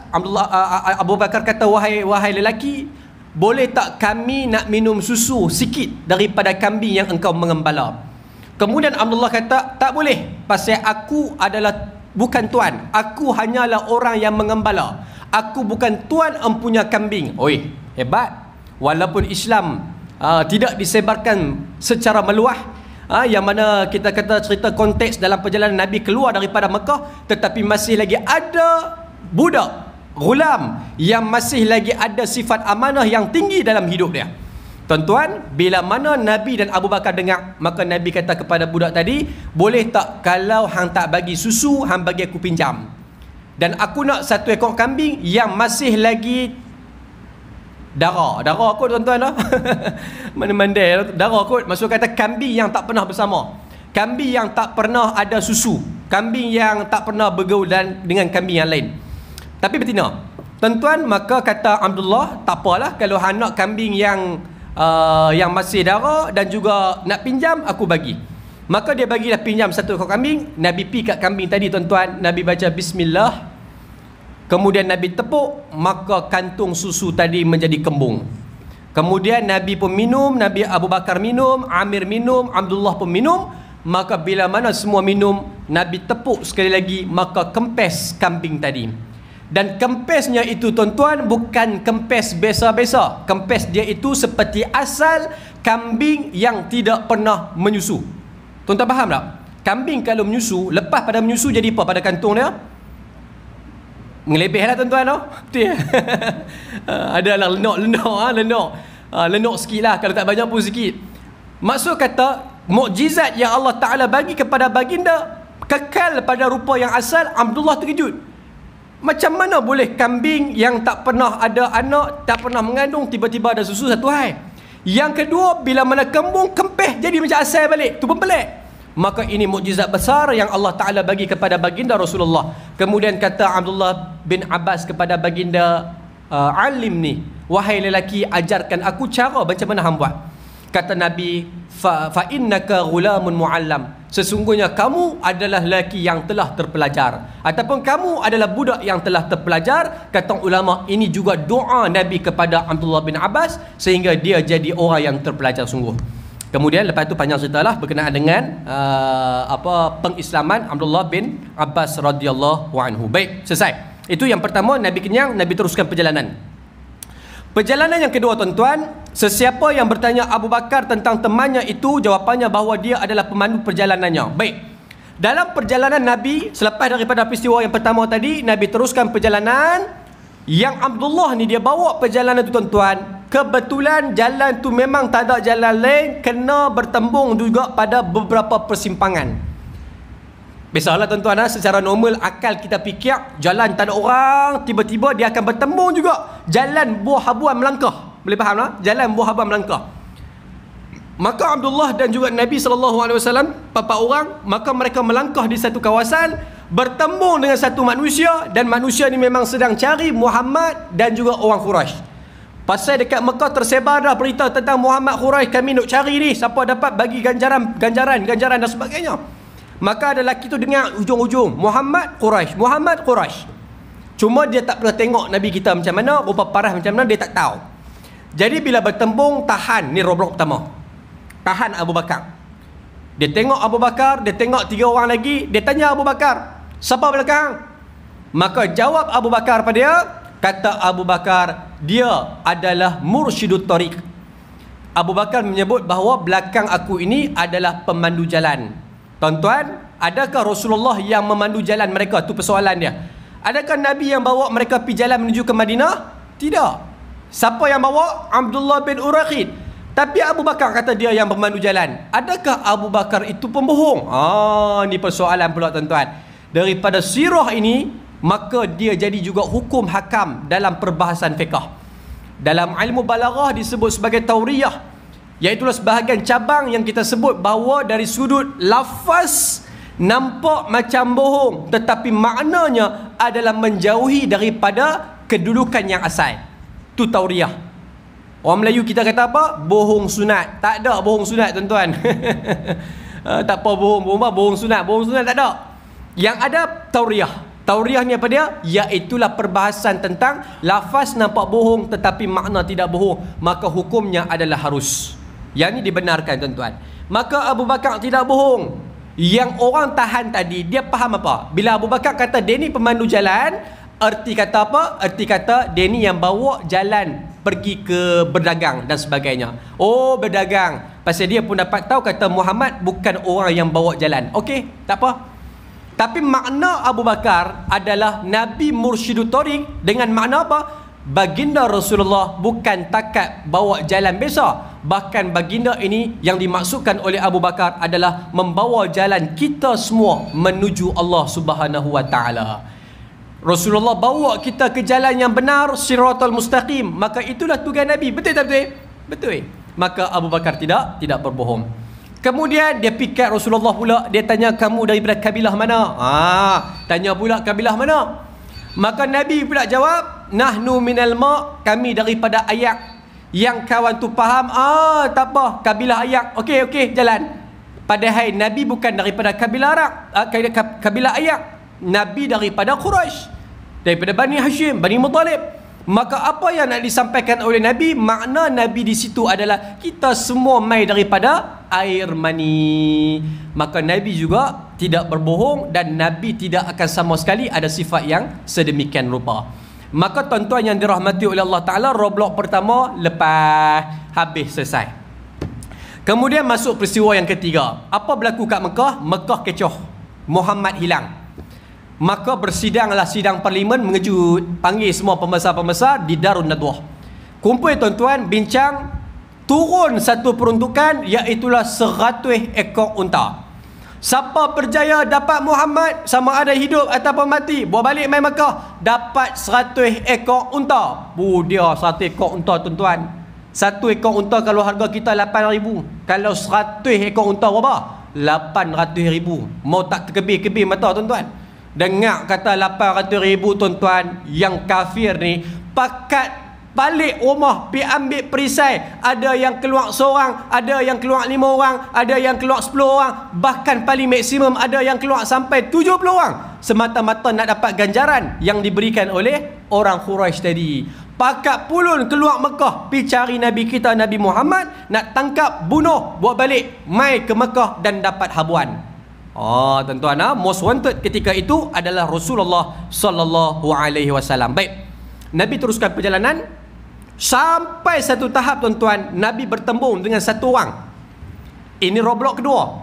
Abu Bakar kata, wahai lelaki, boleh tak kami nak minum susu sikit daripada kambing yang engkau mengembala? Kemudian Abdullah kata, tak boleh, pasal aku adalah bukan tuan, aku hanyalah orang yang mengembala, aku bukan tuan empunya kambing. Oi, hebat. Walaupun Islam tidak disebarkan secara meluas, yang mana kita kata cerita konteks dalam perjalanan Nabi keluar daripada Mekah, tetapi masih lagi ada budak ghulam yang masih lagi ada sifat amanah yang tinggi dalam hidup dia. Tuan-tuan, bila mana Nabi dan Abu Bakar dengar, maka Nabi kata kepada budak tadi, boleh tak kalau hang tak bagi susu, hang bagi aku pinjam, dan aku nak satu ekor kambing yang masih lagi darah kot, tuan-tuan lah. Mana-mandai darah kot. Maksud kata kambing yang tak pernah bersama, kambing yang tak pernah ada susu, kambing yang tak pernah bergaul dengan kambing yang lain, tapi betina. Tuan-tuan, maka kata Abdullah, tak apalah kalau hang nak kambing yang masih darah dan juga nak pinjam, aku bagi. Maka dia bagilah pinjam satu ekor kambing. Nabi pi kat kambing tadi, tuan-tuan, Nabi baca bismillah, kemudian Nabi tepuk, maka kantung susu tadi menjadi kembung. Kemudian Nabi pun minum, Nabi Abu Bakar minum, Amir minum, Abdullah pun minum. Maka bila mana semua minum, Nabi tepuk sekali lagi, maka kempes kambing tadi. Dan kempesnya itu, tuan-tuan, bukan kempes biasa-biasa. Kempes dia itu seperti asal kambing yang tidak pernah menyusu. Tuan-tuan faham tak? Kambing kalau menyusu, lepas pada menyusu jadi apa pada kantung dia? Mengelebih lah, tuan-tuan. Betul ya? Adalah lenok sikit lah, kalau tak banyak pun sikit. Maksud kata, mukjizat yang Allah Ta'ala bagi kepada baginda kekal pada rupa yang asal. Abdullah terkejut. Macam mana boleh kambing yang tak pernah ada anak, tak pernah mengandung, tiba-tiba ada susu? Satu hal. Yang kedua, bila mana kembung kempeh jadi macam asal balik, tu pun pelik. Maka ini mukjizat besar yang Allah Ta'ala bagi kepada baginda Rasulullah. Kemudian kata Abdullah bin Abbas kepada baginda, alim ni, wahai lelaki, ajarkan aku cara macam mana hang buat. Kata Nabi, fa innaka ghulamun muallam, sesungguhnya kamu adalah lelaki yang telah terpelajar, ataupun kamu adalah budak yang telah terpelajar. Kata ulama, ini juga doa Nabi kepada Abdullah bin Abbas sehingga dia jadi orang yang terpelajar sungguh. Kemudian lepas itu panjang ceritalah berkenaan dengan pengislaman Abdullah bin Abbas radhiyallahu anhu. Baik, selesai. Itu yang pertama, Nabi kenyang, Nabi teruskan perjalanan. Perjalanan yang kedua, tuan-tuan, sesiapa yang bertanya Abu Bakar tentang temannya itu, jawapannya bahawa dia adalah pemandu perjalanannya. Baik, dalam perjalanan Nabi, selepas daripada peristiwa yang pertama tadi, Nabi teruskan perjalanan. Yang Abdullah ni dia bawa perjalanan tu, tuan-tuan, kebetulan jalan tu memang tak ada jalan lain, kena bertembung juga pada beberapa persimpangan. Biasalah, tuan-tuan, secara normal akal kita fikir jalan tak ada orang, tiba-tiba dia akan bertembung juga. Jalan buah habuan melangkah. Boleh faham tak? Jalan buah habuan melangkah. Maka Abdullah dan juga Nabi SAW, 4 orang, maka mereka melangkah di satu kawasan, bertembung dengan satu manusia, dan manusia ni memang sedang cari Muhammad dan juga orang Quraisy. Pasal dekat Mekah tersebar dah berita tentang Muhammad Quraisy, kami nak cari ni, siapa dapat bagi ganjaran dan sebagainya. Maka ada lelaki tu dengar ujung-ujung, Muhammad Quraisy, Muhammad Quraisy. Cuma dia tak pernah tengok Nabi kita macam mana, rupa parah macam mana, dia tak tahu. Jadi bila bertembung, tahan, ni roblok pertama, tahan Abu Bakar. Dia tengok Abu Bakar, dia tengok 3 orang lagi, dia tanya Abu Bakar, siapa belakang? Maka jawab Abu Bakar pada dia, kata Abu Bakar, dia adalah mursyidut tariq. Abu Bakar menyebut bahawa belakang aku ini adalah pemandu jalan. Tuan-tuan, adakah Rasulullah yang memandu jalan mereka? Itu persoalan dia. Adakah Nabi yang bawa mereka pergi jalan menuju ke Madinah? Tidak. Siapa yang bawa? Abdullah bin Urakhid. Tapi Abu Bakar kata dia yang pemandu jalan. Adakah Abu Bakar itu pembohong? Ini persoalan pula, tuan-tuan. Daripada sirah ini, maka dia jadi juga hukum hakam dalam perbahasan fiqh. Dalam ilmu balaghah disebut sebagai tauriyah, iaitulah sebahagian cabang yang kita sebut bahawa dari sudut lafaz nampak macam bohong, tetapi maknanya adalah menjauhi daripada kedudukan yang asal. Itu tauriyah. Orang Melayu kita kata apa? Bohong sunat. Tak ada bohong sunat, tuan-tuan. Tak apa bohong sunat. Bohong sunat tak ada. Yang ada tauriah. Tauriah ni apa dia? Iaitulah perbahasan tentang lafaz nampak bohong tetapi makna tidak bohong. Maka hukumnya adalah harus. Yang ni dibenarkan, tuan-tuan. Maka Abu Bakar tidak bohong. Yang orang tahan tadi, dia faham apa? Bila Abu Bakar kata dia ni pemandu jalan, erti kata apa? Erti kata dia ni yang bawa jalan pergi ke berdagang dan sebagainya. Oh, berdagang. Pasal dia pun dapat tahu kata Muhammad bukan orang yang bawa jalan. Okey, tak apa. Tapi makna Abu Bakar adalah Nabi Mursyidut Tariq dengan makna apa? Baginda Rasulullah bukan takat bawa jalan biasa. Bahkan baginda ini yang dimaksudkan oleh Abu Bakar adalah membawa jalan kita semua menuju Allah Subhanahu wa taala. Rasulullah bawa kita ke jalan yang benar, siratal mustaqim. Maka itulah tugas Nabi. Betul tak betul? Betul. Maka Abu Bakar tidak berbohong. Kemudian dia pikat Rasulullah pula. Dia tanya, kamu daripada kabilah mana? Tanya pula kabilah mana? Maka Nabi pula jawab, nahnu minal ma', kami daripada ayak. Yang kawan tu faham, tak apa, kabilah ayak. Okey, jalan. Padahal Nabi bukan daripada kabilah Arab, kabilah ayak. Nabi daripada Quraisy, daripada Bani Hashim, Bani Muttalib. Maka apa yang nak disampaikan oleh Nabi, makna Nabi di situ adalah kita semua mai daripada air mani. Maka Nabi juga tidak berbohong dan Nabi tidak akan sama sekali ada sifat yang sedemikian rupa. Maka tuan-tuan yang dirahmati oleh Allah Ta'ala, roblok pertama lepas habis selesai. Kemudian masuk peristiwa yang ketiga. Apa berlaku kat Mekah? Mekah kecoh, Muhammad hilang. Maka bersidanglah sidang parlimen mengejut. Panggil semua pembesar-pembesar di Darun Nadwah. Kumpul tuan-tuan, bincang. Turun satu peruntukan, iaitulah 100 ekor unta. Siapa berjaya dapat Muhammad, sama ada hidup ataupun mati, bawa balik mai Mekah, dapat 100 ekor unta. Dia 100 ekor unta, tuan-tuan. 1 ekor unta kalau harga kita 8,000. Kalau 100 ekor unta berapa? 800,000. Mau tak terkebir-kebir mata, tuan-tuan? Dengar kata 800,000, tuan-tuan. Yang kafir ni pakat balik rumah pergi ambil perisai. Ada yang keluar seorang, ada yang keluar 5 orang, ada yang keluar 10 orang, bahkan paling maksimum ada yang keluar sampai 70 orang, semata-mata nak dapat ganjaran yang diberikan oleh orang Quraisy tadi. Pakat pulun keluar Mekah pergi cari Nabi kita, Nabi Muhammad, nak tangkap, bunuh, buat balik mai ke Mekah dan dapat habuan. Tuan-tuan, most wanted ketika itu adalah Rasulullah sallallahu alaihi wasallam. Baik, Nabi teruskan perjalanan sampai satu tahap, tuan-tuan, Nabi bertembung dengan satu orang. Ini roblok kedua.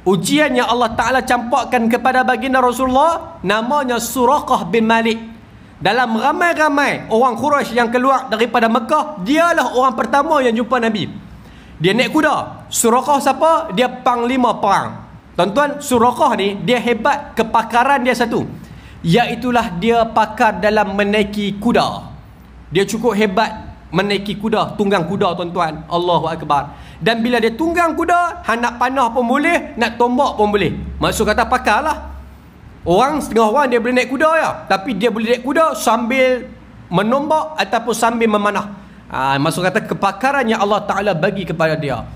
Ujian yang Allah Ta'ala campakkan kepada baginda Rasulullah namanya Suraqah bin Malik. Dalam ramai-ramai orang Quraisy yang keluar daripada Mekah, dialah orang pertama yang jumpa Nabi. Dia naik kuda. Suraqah siapa? Dia panglima perang. Tuan-tuan, Suraqah ni dia hebat, kepakaran dia satu, iaitulah dia pakar dalam menaiki kuda. Dia cukup hebat menaiki kuda, tunggang kuda, tuan-tuan. Allahu Akbar. Dan bila dia tunggang kuda, nak panah pun boleh, nak tombak pun boleh. Maksud kata pakar lah. Orang setengah orang dia boleh naik kuda ya, tapi dia boleh naik kuda sambil menombak ataupun sambil memanah. Maksud kata kepakaran yang Allah Ta'ala bagi kepada dia.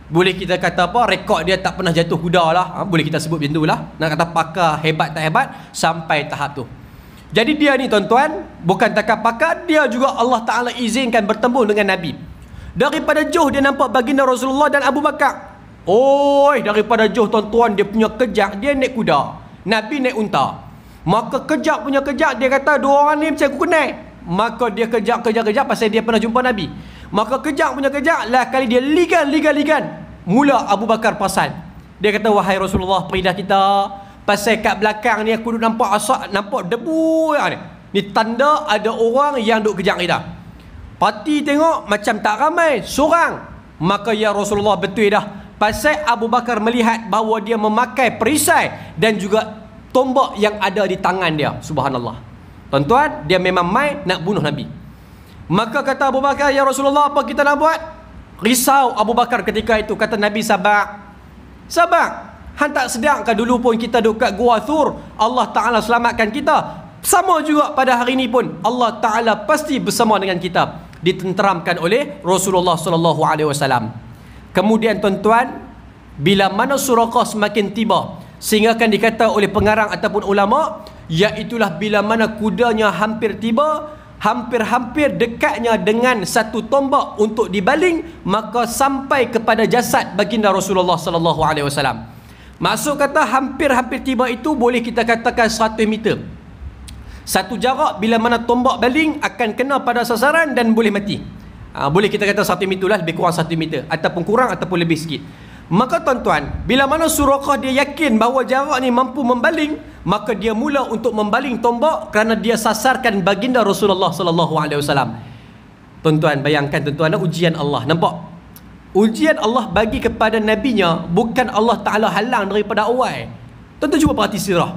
Boleh kita kata apa, rekod dia tak pernah jatuh kuda lah. Boleh kita sebut macam tu lah. Nak kata pakar hebat tak hebat sampai tahap tu. Jadi dia ni, tuan-tuan, bukan takat pakar, dia juga Allah Ta'ala izinkan bertemu dengan Nabi. Daripada jauh dia nampak baginda Rasulullah dan Abu Bakar. Daripada jauh, tuan-tuan, dia punya kejap, dia naik kuda, Nabi naik unta. Maka kejap punya kejap, dia kata dua orang ni macam aku kenal. Maka dia kejap pasal dia pernah jumpa Nabi. Maka kejap punya kejap lah kali dia ligan. Mula Abu Bakar pasal. Dia kata, wahai Rasulullah, peridah kita. Pasal kat belakang ni aku duk nampak asap, nampak debu ni. Ni tanda ada orang yang duk kejar kita. Parti tengok macam tak ramai, seorang. Maka ya Rasulullah, betul dah. Pasal Abu Bakar melihat bahawa dia memakai perisai dan juga tombak yang ada di tangan dia. Subhanallah. Tuan-tuan, dia memang mai nak bunuh Nabi. Maka kata Abu Bakar, ya Rasulullah, apa kita nak buat? Risau Abu Bakar ketika itu. Kata Nabi, sabar. Han tak sedangkan dulu pun kita duduk kat Gua Thur, Allah Ta'ala selamatkan kita. Sama juga pada hari ini pun Allah Ta'ala pasti bersama dengan kita. ditenteramkan oleh Rasulullah sallallahu alaihi wasallam. Kemudian tuan-tuan, bila mana Suraqah semakin tiba, sehingga akan dikata oleh pengarang ataupun ulama, iaitulah bila mana kudanya hampir tiba, hampir-hampir dekatnya dengan satu tombak untuk dibaling, maka sampai kepada jasad baginda Rasulullah sallallahu alaihi wasallam. Maksud kata hampir-hampir tiba itu boleh kita katakan 100 meter. Satu jarak bila mana tombak baling akan kena pada sasaran dan boleh mati. Boleh kita kata 1 meter lah, lebih kurang 1 meter, ataupun kurang ataupun lebih sikit. Maka tuan-tuan, bila mana Suraqah dia yakin bahawa jarak ni mampu membaling, maka dia mula untuk membaling tombak kerana dia sasarkan baginda Rasulullah sallallahu alaihi wasallam. Tuan-tuan, bayangkan tuan-tuan, ujian Allah. Nampak? Ujian Allah bagi kepada nabinya, bukan Allah Taala halang daripada awal. Tuan-tuan cuba perhati sirah.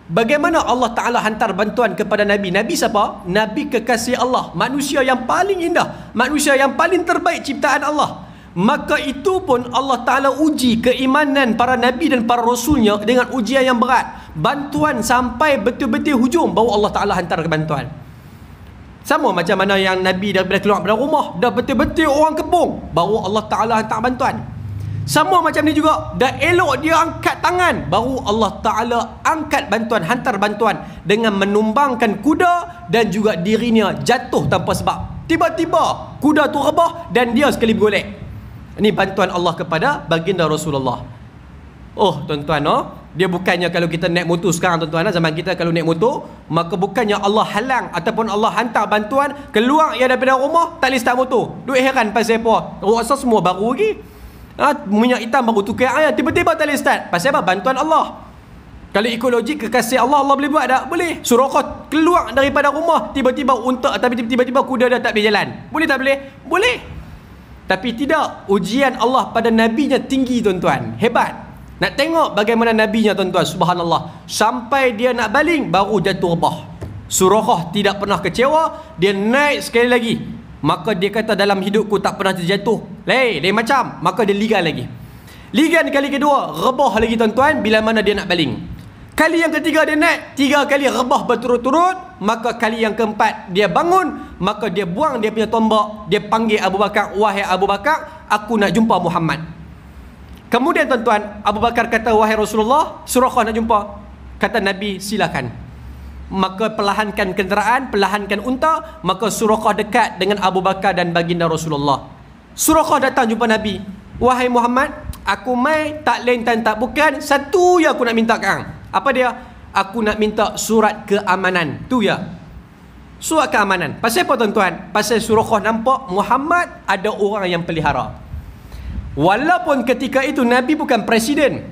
Bagaimana Allah Taala hantar bantuan kepada nabi? Nabi siapa? Nabi kekasih Allah, manusia yang paling indah, manusia yang paling terbaik ciptaan Allah. Maka itu pun Allah Ta'ala uji keimanan para nabi dan para rasulnya dengan ujian yang berat. Bantuan sampai betul-betul hujung baru Allah Ta'ala hantar ke bantuan. Sama macam mana yang nabi daripada keluar dari rumah, dah betul-betul orang kebung, baru Allah Ta'ala hantar bantuan. Sama macam ni juga, dah elok dia angkat tangan, baru Allah Ta'ala angkat bantuan, hantar bantuan dengan menumbangkan kuda dan juga dirinya jatuh tanpa sebab. Tiba-tiba kuda tu rebah dan dia sekali bergolek. Ini bantuan Allah kepada baginda Rasulullah. Oh tuan-tuan, dia bukannya kalau kita naik motor sekarang tuan-tuan, zaman kita kalau naik motor, maka bukannya Allah halang ataupun Allah hantar bantuan, keluar ia daripada rumah tak boleh start motor. Duk heran pasal apa? Rasa semua baru lagi. Minyak hitam baru tukar air, tiba-tiba tak boleh start. Pasal apa? Bantuan Allah. Kalau ikut logik kekasih Allah, Allah boleh buat tak? Boleh. Suraqah keluar daripada rumah, tiba-tiba unta, tapi tiba-tiba kuda dah tak boleh jalan. Boleh tak boleh? Boleh. Tapi tidak, ujian Allah pada nabinya tinggi tuan-tuan, hebat. Nak tengok bagaimana nabinya tuan-tuan, subhanallah, sampai dia nak baling baru jatuh rebah. Suraqah tidak pernah kecewa, dia naik sekali lagi. Maka dia kata dalam hidupku tak pernah terjatuh. Lain macam, maka dia ligan lagi. Ligan kali kedua, rebah lagi tuan-tuan bila mana dia nak baling. Kali yang ketiga dia naik, 3 kali rebah berturut-turut. Maka kali yang keempat dia bangun, maka dia buang dia punya tombak, dia panggil Abu Bakar, wahai Abu Bakar, aku nak jumpa Muhammad. Kemudian tuan-tuan, Abu Bakar kata, wahai Rasulullah, Suraqah nak jumpa. Kata Nabi, silakan. Maka perlahankan kenderaan, perlahankan unta. Maka Suraqah dekat dengan Abu Bakar dan baginda Rasulullah. Suraqah datang jumpa Nabi, wahai Muhammad, aku mai tak lain dan tak bukan, satu yang aku nak minta kang. Apa dia? Aku nak minta surat keamanan. Tu ya. Surat keamanan. Pasal apa tuan-tuan? Pasal Suraqah nampak Muhammad ada orang yang pelihara. Walaupun ketika itu Nabi bukan presiden,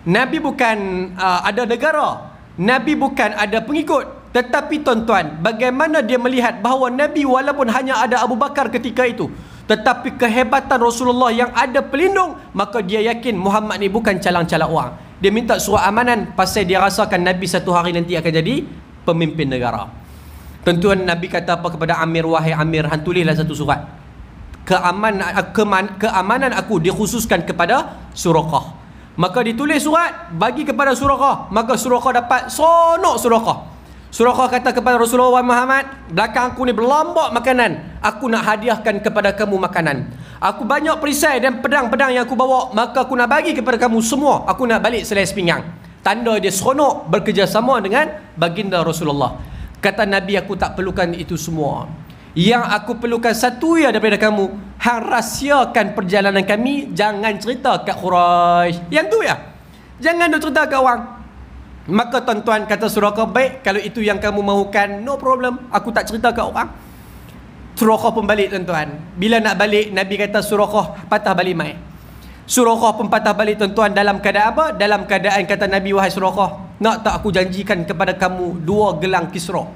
Nabi bukan ada negara, Nabi bukan ada pengikut. Tetapi tuan-tuan, bagaimana dia melihat bahawa Nabi walaupun hanya ada Abu Bakar ketika itu, tetapi kehebatan Rasulullah yang ada pelindung, maka dia yakin Muhammad ni bukan calang-calang orang. Dia minta surat amanan pasal dia rasakan Nabi satu hari nanti akan jadi pemimpin negara. Tuan-tuan, Nabi kata apa kepada Amir, wahai Amir, hang tulislah satu surat. Keamanan aku dikhususkan kepada Suraqah. Maka ditulis surat bagi kepada Suraqah. Maka Suraqah dapat sonok Suraqah. Suraqah kata kepada Rasulullah, wahai Muhammad, belakang aku ni berlambak makanan, aku nak hadiahkan kepada kamu makanan. Aku banyak perisai dan pedang-pedang yang aku bawa, maka aku nak bagi kepada kamu semua. Aku nak balik selai sepinggang. Tanda dia seronok bekerjasama dengan baginda Rasulullah. Kata Nabi, aku tak perlukan itu semua. Yang aku perlukan satu ya daripada kamu, hang rahsiakan perjalanan kami, jangan cerita kat Quraisy. Yang tu ya. Jangan duk cerita kat orang. Maka tuan-tuan, kata Suraqah, baik, kalau itu yang kamu mahukan, no problem, aku tak cerita kat orang. Suraqah pun balik tuan-tuan. Bila nak balik, Nabi kata Suraqah patah balik mai. Suraqah pun patah balik tuan-tuan. Dalam keadaan apa? Dalam keadaan kata Nabi, wahai Suraqah, nak tak aku janjikan kepada kamu 2 gelang Kisra.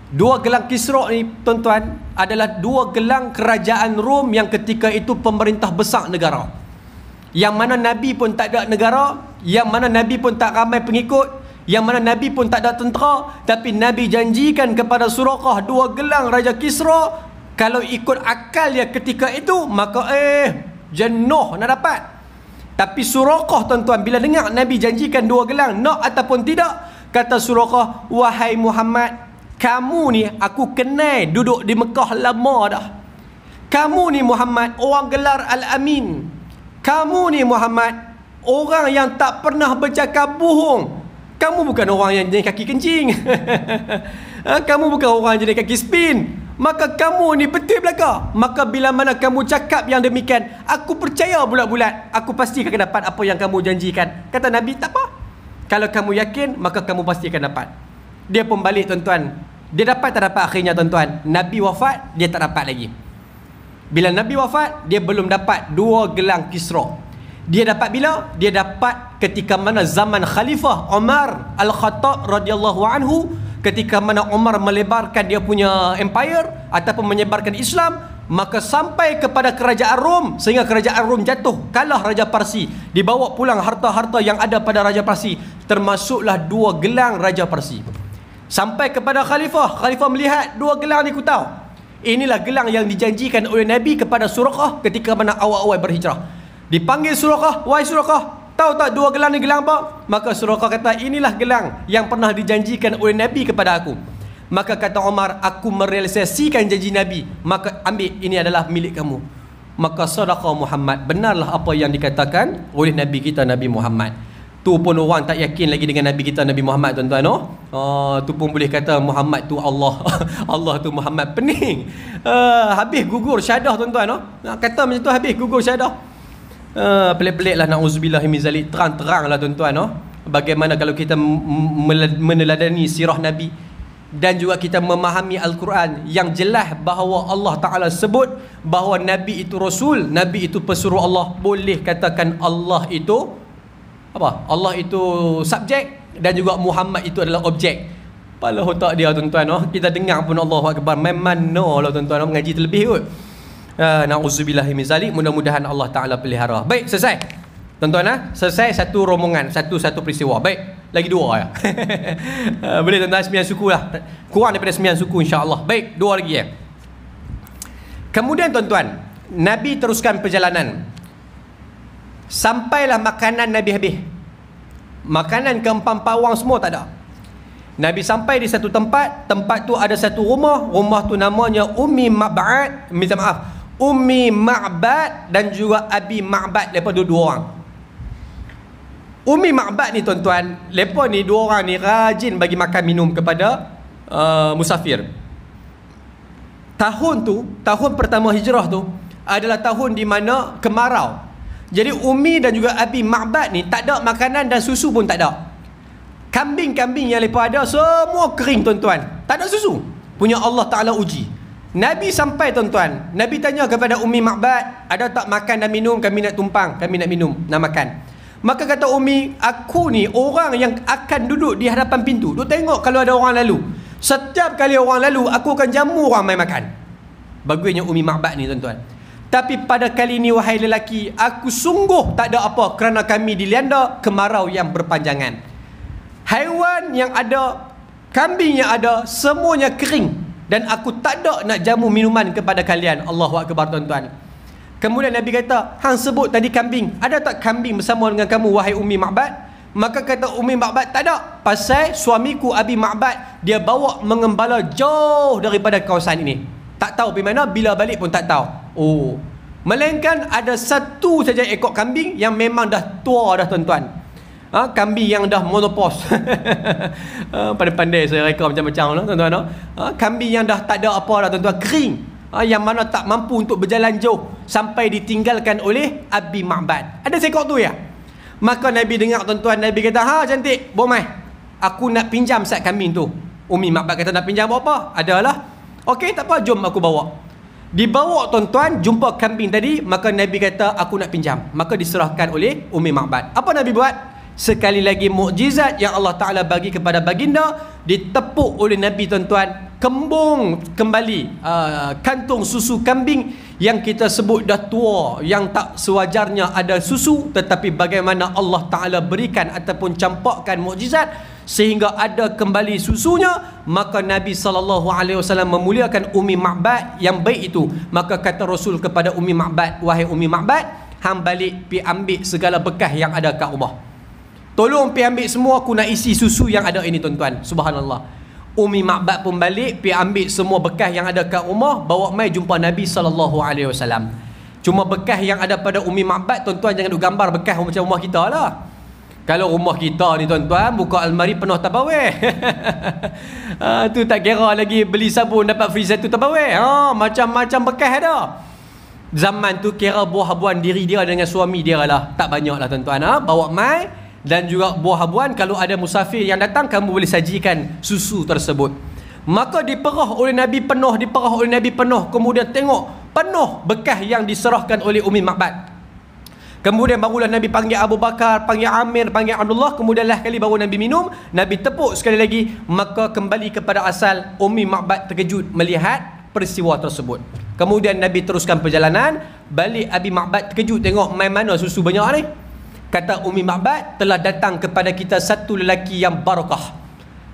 2 gelang Kisra ni tuan-tuan adalah 2 gelang kerajaan Rom yang ketika itu pemerintah besar negara. Yang mana Nabi pun tak ada negara, yang mana Nabi pun tak ramai pengikut, yang mana Nabi pun tak ada tentera, tapi Nabi janjikan kepada Suraqah 2 gelang Raja Kisra. Kalau ikut akal ya ketika itu, maka jenuh nak dapat. Tapi Suraqah tuan-tuan, bila dengar Nabi janjikan 2 gelang, nak ataupun tidak, kata Suraqah, wahai Muhammad, kamu ni aku kenal duduk di Mekah lama dah. Kamu ni Muhammad orang gelar Al-Amin. Kamu ni Muhammad orang yang tak pernah bercakap bohong. Kamu bukan orang yang jenis kaki kencing. Kamu bukan orang yang jenis kaki spin. Maka kamu ni betul belaka. Maka bila mana kamu cakap yang demikian, aku percaya bulat-bulat. Aku pasti akan dapat apa yang kamu janjikan. Kata Nabi, tak apa. Kalau kamu yakin, maka kamu pasti akan dapat. Dia pun balik tuan-tuan. Dia dapat tak dapat akhirnya tuan-tuan. Nabi wafat, dia tak dapat lagi. Bila Nabi wafat, dia belum dapat 2 gelang Kisra. Dia dapat bila? Dia dapat ketika mana zaman Khalifah Umar Al-Khattab radhiyallahu anhu, ketika mana Umar melebarkan dia punya empire ataupun menyebarkan Islam, maka sampai kepada kerajaan Rom, sehingga kerajaan Rom jatuh, kalah Raja Parsi, dibawa pulang harta-harta yang ada pada Raja Parsi, termasuklah 2 gelang Raja Parsi. Sampai kepada Khalifah, Khalifah melihat 2 gelang ni, ku tahu inilah gelang yang dijanjikan oleh Nabi kepada Suraqah ketika mana awal-awal berhijrah. Dipanggil Suraqah, wahai Suraqah, tahu tak 2 gelang ni gelang apa? Maka Suraqah kata, inilah gelang yang pernah dijanjikan oleh Nabi kepada aku. Maka kata Umar, aku merealisasikan janji Nabi, maka ambil, ini adalah milik kamu. Maka sadaqah Muhammad, benarlah apa yang dikatakan oleh Nabi kita Nabi Muhammad. Tu pun orang tak yakin lagi dengan Nabi kita Nabi Muhammad tuan-tuan. Tu pun boleh kata Muhammad tu Allah. Allah tu Muhammad, pening. Habis gugur syahadah tuan-tuan. Kata macam tu habis gugur syahadah. Pelik-pelik lah, na'udzubillah min zalik. Terang-terang lah tuan-tuan. Bagaimana kalau kita meneladani sirah Nabi dan juga kita memahami Al-Quran yang jelas bahawa Allah Ta'ala sebut bahawa Nabi itu Rasul, Nabi itu pesuruh Allah. Boleh katakan Allah itu apa? Allah itu subjek dan juga Muhammad itu adalah objek. Kepala otak dia tuan-tuan. Kita dengar pun Allahu Akbar. Memang no lah tuan-tuan, mengaji terlebih kot. Na'udzubillahi min zalik. Mudah-mudahan Allah Ta'ala pelihara. Baik, selesai tuan-tuan. Selesai satu rombongan, satu peristiwa. Baik, lagi 2 ya. Boleh tuan-tuan, 9 suku lah. Kurang daripada 9 suku insya-Allah. Baik, 2 lagi ya. Kemudian tuan-tuan, Nabi teruskan perjalanan. Sampailah makanan Nabi habis. Makanan keempam-pawang semua tak ada. Nabi sampai di satu tempat. Tempat tu ada satu rumah. Rumah tu namanya Ummi Ma'bad. Minta maaf, Ummi Ma'bad dan juga Abi Ma'bad. Mereka 2 orang. Ummi Ma'bad ni tuan-tuan, mereka ni 2 orang ni rajin bagi makan minum kepada musafir. Tahun tu, tahun pertama hijrah tu adalah tahun di mana kemarau. Jadi Ummi dan juga Abi Ma'bad ni tak ada makanan dan susu pun tak ada. Kambing-kambing yang mereka ada semua kering tuan-tuan. Tak ada susu. Punya Allah Ta'ala uji. Nabi sampai tuan-tuan. Nabi tanya kepada Ummi Ma'bad, ada tak makan dan minum? Kami nak tumpang, kami nak minum, nak makan. Maka kata Ummi, aku ni orang yang akan duduk di hadapan pintu. Duk tengok kalau ada orang lalu. Setiap kali orang lalu, aku akan jamu orang main makan. Bagusnya Ummi Ma'bad ni tuan-tuan. Tapi pada kali ini wahai lelaki, aku sungguh tak ada apa kerana kami dilanda kemarau yang berpanjangan. Haiwan yang ada, kambing yang ada, semuanya kering. Dan aku tak ada nak jamu minuman kepada kalian. Allahu Akbar tuan-tuan. Kemudian Nabi kata, hang sebut tadi kambing, ada tak kambing bersama dengan kamu wahai Ummi Ma'bad? Maka kata Ummi Ma'bad, tak ada. Pasal suamiku Abi Ma'bad, dia bawa mengembala jauh daripada kawasan ini. Tak tahu pergi mana, bila balik pun tak tahu. Oh, melainkan ada satu saja ekor kambing yang memang dah tua dah tuan-tuan. Kambing yang dah monopause. Pandai-pandai saya reka macam-macam lah tuan-tuan. Kambing yang dah tak ada apa dah tuan-tuan, kering. Yang mana tak mampu untuk berjalan jauh sampai ditinggalkan oleh Abi Ma'bad. Ada seekor tu ya. Maka Nabi dengar tuan-tuan, Nabi kata, ha cantik, bomai, aku nak pinjam sat kambing tu. Ummi Ma'bad kata, nak pinjam apa? Adalah. Okey, tak apa, jom aku bawa. Dibawa tuan-tuan, jumpa kambing tadi. Maka Nabi kata, aku nak pinjam. Maka diserahkan oleh Ummi Ma'bad. Apa Nabi buat? Sekali lagi mukjizat yang Allah Ta'ala bagi kepada baginda ditepuk oleh Nabi tuan-tuan. Kembung kembali kantung susu kambing yang kita sebut dah tua, yang tak sewajarnya ada susu, tetapi bagaimana Allah Ta'ala berikan ataupun campakkan mukjizat sehingga ada kembali susunya. Maka Nabi SAW memuliakan Ummi Ma'bad yang baik itu. Maka kata Rasul kepada Ummi Ma'bad, wahai Ummi Ma'bad, hang balik pi ambil segala bekas yang ada kat rumah. Tolong pi ambil semua, aku nak isi susu yang ada ini tuan-tuan. Subhanallah. Umi Ma'bad pun balik, pergi ambil semua bekas yang ada kat rumah, bawa mai jumpa Nabi SAW. Cuma bekas yang ada pada Umi Ma'bad, tuan-tuan jangan duk gambar bekas macam rumah kita lah. Kalau rumah kita ni tuan-tuan, buka almari penuh Tupperware. Tu tak kira lagi beli sabun dapat free satu Tupperware. Macam-macam bekas ada. Zaman tu kira buah habuan diri dia dengan suami dia lah. Tak banyak lah tuan-tuan. Bawa mai. Dan juga buah habuan, kalau ada musafir yang datang, kamu boleh sajikan susu tersebut. Maka diperah oleh Nabi penuh. Kemudian tengok penuh bekas yang diserahkan oleh Umi Ma'bad. Kemudian barulah Nabi panggil Abu Bakar, panggil Amir, panggil Abdullah. Kemudian lah kali baru Nabi minum. Nabi tepuk sekali lagi. Maka kembali kepada asal. Umi Ma'bad terkejut melihat peristiwa tersebut. Kemudian Nabi teruskan perjalanan. Balik Abi Ma'bad terkejut tengok main mana susu banyak ni. Kata Umi Ma'bad, telah datang kepada kita satu lelaki yang barakah,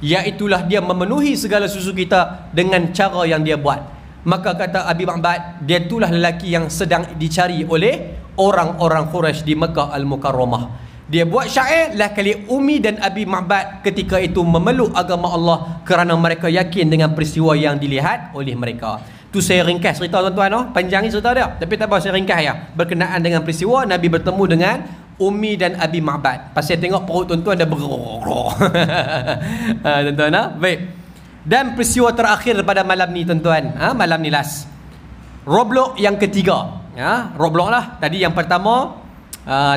iaitulah dia memenuhi segala susu kita dengan cara yang dia buat. Maka kata Abi Ma'bad, dia itulah lelaki yang sedang dicari oleh orang-orang Quraisy di Mekah Al-Mukarramah. Dia buat syair lah kali Umi dan Abi Ma'bad ketika itu memeluk agama Allah kerana mereka yakin dengan peristiwa yang dilihat oleh mereka. Tu saya ringkas cerita tuan-tuan. Panjang ni cerita dia, tapi tak apa, saya ringkas ya. Berkenaan dengan peristiwa Nabi bertemu dengan Umi dan Abi Ma'bad. Pasal tengok perut tuan-tuan dah bergerok. Tuan-tuan, baik. Dan peristiwa terakhir pada malam ni tuan-tuan, malam ni last. Roblok yang ketiga. Roblok lah. Tadi yang pertama,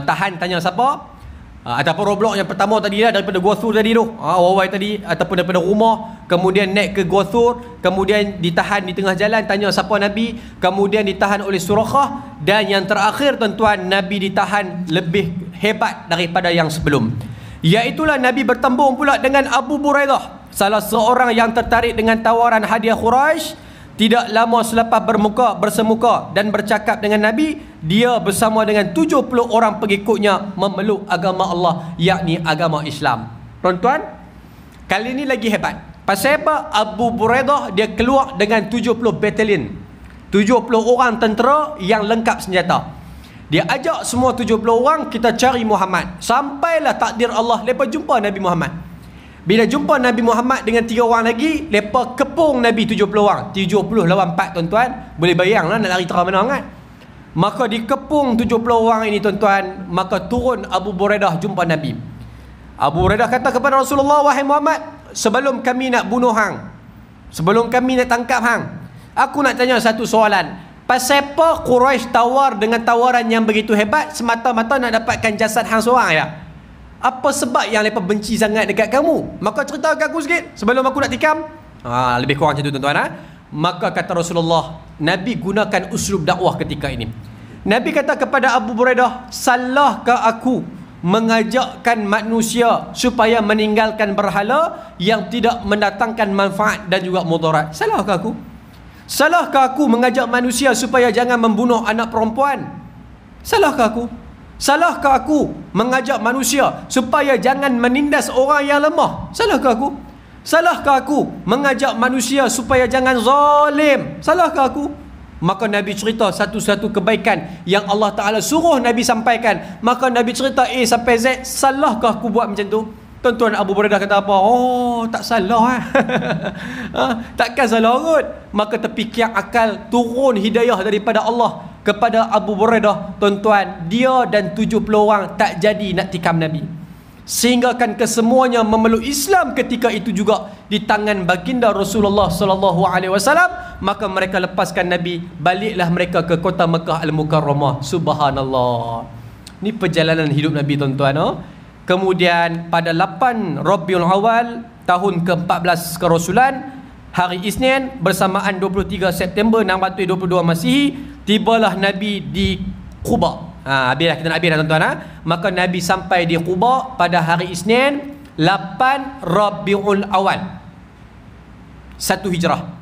tahan tanya siapa. Ataupun roblok yang pertama tadi lah, daripada Gua Thur tadi tu. Wawai tadi, ataupun daripada rumah. Kemudian naik ke Gua Thur. Kemudian ditahan di tengah jalan, tanya siapa Nabi. Kemudian ditahan oleh Surakhah. Dan yang terakhir tuan-tuan, Nabi ditahan lebih hebat daripada yang sebelum. Iaitulah Nabi bertembung pula dengan Abu Buraidah, salah seorang yang tertarik dengan tawaran hadiah Quraisy. Tidak lama selepas bersemuka dan bercakap dengan Nabi, dia bersama dengan 70 orang pengikutnya memeluk agama Allah, yakni agama Islam. Tuan-tuan, kali ini lagi hebat. Pasal apa? Abu Buraidah dia keluar dengan 70 batalion, 70 orang tentera yang lengkap senjata. Dia ajak semua 70 orang, kita cari Muhammad. Sampailah takdir Allah, mereka jumpa Nabi Muhammad. Bila jumpa Nabi Muhammad dengan 3 orang lagi, mereka kepung Nabi 70 orang. 70 lawan 4 tuan-tuan. Boleh bayang lah nak lari terang mana kan. Maka dikepung 70 orang ini tuan-tuan. Maka turun Abu Buraidah jumpa Nabi. Abu Buraidah kata kepada Rasulullah, wahai Muhammad, sebelum kami nak bunuh hang, sebelum kami nak tangkap hang, aku nak tanya satu soalan. Pasal apa Quraisy tawar dengan tawaran yang begitu hebat, semata-mata nak dapatkan jasad hang seorang ya? Apa sebab yang mereka benci sangat dekat kamu? Maka ceritakan aku sikit sebelum aku nak tikam. Lebih kurang macam tu tuan-tuan. Maka kata Rasulullah, Nabi gunakan uslub dakwah ketika ini. Nabi kata kepada Abu Buraidah, salahkah aku mengajakkan manusia supaya meninggalkan berhala yang tidak mendatangkan manfaat dan juga mudarat? Salahkah aku? Salahkah aku mengajak manusia supaya jangan membunuh anak perempuan? Salahkah aku? Salahkah aku mengajak manusia supaya jangan menindas orang yang lemah? Salahkah aku? Salahkah aku mengajak manusia supaya jangan zalim? Salahkah aku? Maka Nabi cerita satu-satu kebaikan yang Allah Ta'ala suruh Nabi sampaikan. Maka Nabi cerita A sampai Z. Salahkah aku buat macam tu? Tuan-tuan, Abu Buraidah kata apa? Oh, tak salah takkan salah kot. Maka terfikir akal, turun hidayah daripada Allah kepada Abu Buraidah. Tuan-tuan, dia dan 70 orang tak jadi nak tikam Nabi, sehingga kan kesemuanya memeluk Islam ketika itu juga di tangan baginda Rasulullah sallallahu alaihi wasallam. Maka mereka lepaskan Nabi, baliklah mereka ke kota Mekah Al-Mukarramah. Subhanallah. Ni perjalanan hidup Nabi tuan-tuan. Kemudian pada 8 Rabiul Awal tahun ke-14 kerasulan, hari Isnin bersamaan 23 September 622 Masihi, tibalah Nabi di Quba. Habislah kita nak habis dah tuan-tuan. Maka Nabi sampai di Quba pada hari Isnin 8 Rabiul Awal 1 Hijrah.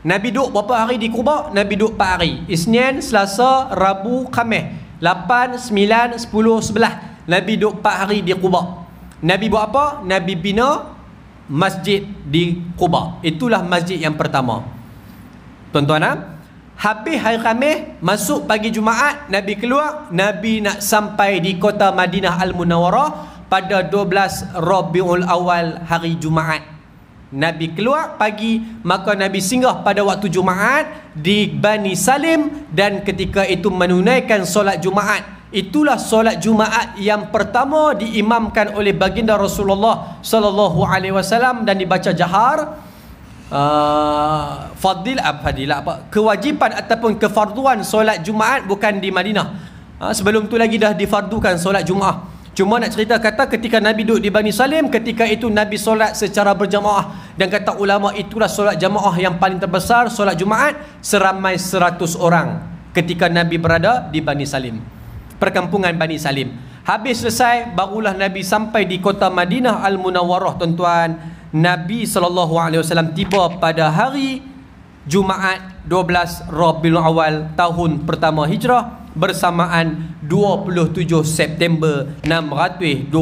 Nabi duduk berapa hari di Quba? Nabi duduk 4 hari. Isnin, Selasa, Rabu, Khamis. 8, 9, 10, 11. Nabi duduk 4 hari di Quba. Nabi buat apa? Nabi bina masjid di Quba. Itulah masjid yang pertama. Tuan-tuan, habis hari Khamis, masuk pagi Jumaat, Nabi keluar. Nabi nak sampai di kota Madinah Al-Munawwarah pada 12 Rabiul Awal hari Jumaat. Nabi keluar pagi, maka Nabi singgah pada waktu Jumaat di Bani Salim, dan ketika itu menunaikan solat Jumaat. Itulah solat Jumaat yang pertama diimamkan oleh baginda Rasulullah sallallahu alaihi wasallam dan dibaca jahar. Kewajipan ataupun kefarduan solat Jumaat bukan di Madinah. Sebelum tu lagi dah difardukan solat Jumaat. Cuma nak cerita kata ketika Nabi duduk di Bani Salim, ketika itu Nabi solat secara berjamaah, dan kata ulama itulah solat jamaah yang paling terbesar, solat Jumaat seramai 100 orang ketika Nabi berada di Bani Salim, perkampungan Bani Salim. Habis selesai, barulah Nabi sampai di kota Madinah Al-Munawwarah, tuan-tuan. Nabi SAW tiba pada hari Jumaat 12 Rabiul Awal tahun pertama Hijrah, bersamaan 27 September 622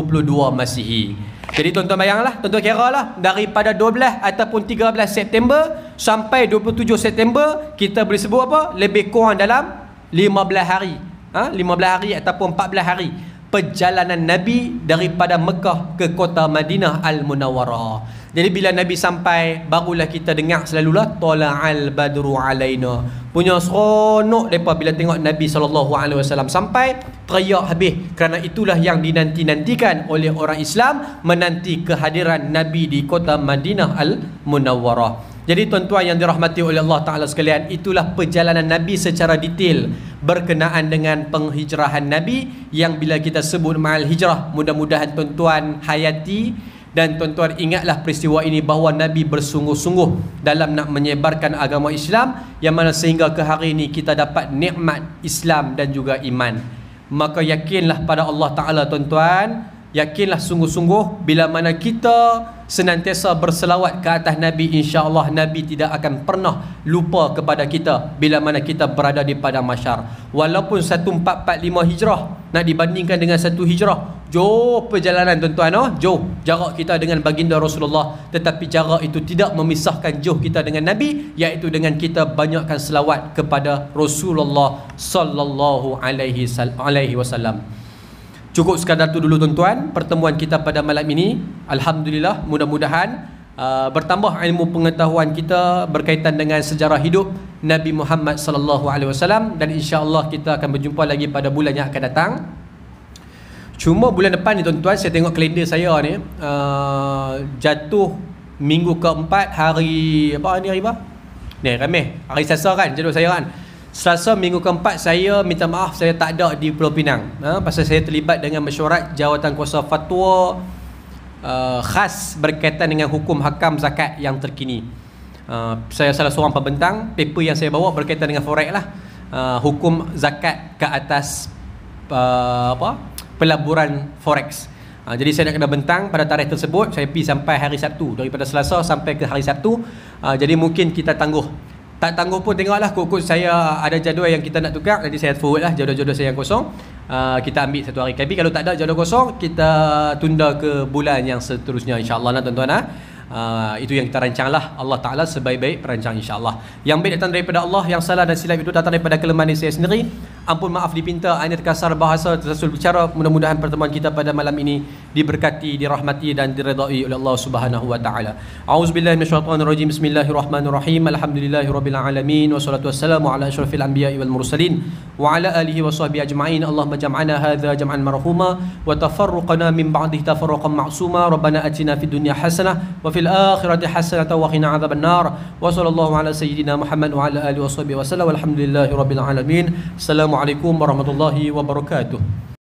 Masihi. Jadi tuan-tuan bayanglah, tuan-tuan kira lah, daripada 12 ataupun 13 September sampai 27 September, kita boleh sebut apa? Lebih kurang dalam 15 hari. 15 hari ataupun 14 hari perjalanan Nabi daripada Mekah ke kota Madinah Al-Munawwarah. Jadi bila Nabi sampai, barulah kita dengar selalulah tala'al badru alaina. Punya seronok depa bila tengok Nabi SAW sampai, teriak habis, kerana itulah yang dinanti-nantikan oleh orang Islam, menanti kehadiran Nabi di kota Madinah Al-Munawwarah. Jadi tuan-tuan yang dirahmati oleh Allah Ta'ala sekalian, itulah perjalanan Nabi secara detail berkenaan dengan penghijrahan Nabi, yang bila kita sebut ma'al hijrah, mudah-mudahan tuan-tuan hayati dan tuan-tuan ingatlah peristiwa ini, bahawa Nabi bersungguh-sungguh dalam nak menyebarkan agama Islam, yang mana sehingga ke hari ini kita dapat nikmat Islam dan juga iman. Maka yakinlah pada Allah Ta'ala tuan-tuan, yakinlah sungguh-sungguh, bila mana kita senantiasa berselawat ke atas Nabi, insya-Allah Nabi tidak akan pernah lupa kepada kita bila mana kita berada di padang mahsyar. Walaupun 1445 hijrah nak dibandingkan dengan 1 hijrah, jauh perjalanan tuan-tuan, jauh jarak kita dengan baginda Rasulullah, tetapi jarak itu tidak memisahkan jauh kita dengan Nabi, iaitu dengan kita banyakkan selawat kepada Rasulullah sallallahu alaihi wasallam. Cukup sekadar tu dulu tuan-tuan pertemuan kita pada malam ini. Alhamdulillah, mudah-mudahan bertambah ilmu pengetahuan kita berkaitan dengan sejarah hidup Nabi Muhammad sallallahu alaihi wasallam, dan insya-Allah kita akan berjumpa lagi pada bulan yang akan datang. Cuma bulan depan ni tuan-tuan, saya tengok kalender saya ni, jatuh minggu keempat, hari apa ni, hari apa? Ni Khamis, hari Selasa kan jadual saya kan. Selasa minggu keempat, saya minta maaf saya tak ada di Pulau Pinang, pasal saya terlibat dengan mesyuarat jawatan kuasa fatwa khas berkaitan dengan hukum hakam zakat yang terkini. Saya salah seorang pembentang, paper yang saya bawa berkaitan dengan forex lah, hukum zakat ke atas pelaburan forex. Jadi saya nak kena bentang pada tarikh tersebut. Saya pergi sampai hari Sabtu, daripada Selasa sampai ke hari Sabtu. Jadi mungkin kita tangguh. Tak tangguh pun tengoklah, kod-kod saya ada jadual yang kita nak tukar, jadi saya forward lah jadual-jadual saya yang kosong. Kita ambil satu hari. Tapi kalau tak ada jadual kosong, kita tunda ke bulan yang seterusnya, insya-Allah tuan-tuan. Itu yang kita rancang lah. Allah Ta'ala sebaik-baik perancang, insya-Allah. Yang baik datang daripada Allah, yang salah dan silap itu datang daripada kelemahan saya sendiri. Ampun maaf dipinta, hanya terkasar bahasa, tersasul bicara. Mudah-mudahan pertemuan kita pada malam ini diberkati, dirahmati dan diredai oleh Allah Subhanahu wa taala. A'udzubillahi minasyaitonirrajim. Bismillahirrahmanirrahim. Alhamdulillahirabbil alamin, wassalatu wassalamu ala asyrafil anbiya'i wal mursalin wa ala alihi washabbihi ajma'in. Allahumma jam'ana hadza jam'an marhuma wa tafarruqana min ba'dihi tafarruqan ma'suma. Rabbana atina fid dunya hasanah wa fil akhirati hasanah wa qina adzabannar. Wa sallallahu ala sayyidina Muhammad wa ala alihi washabbihi wasallam. Walhamdulillahirabbil alamin. Assalamualaikum warahmatullahi wabarakatuh.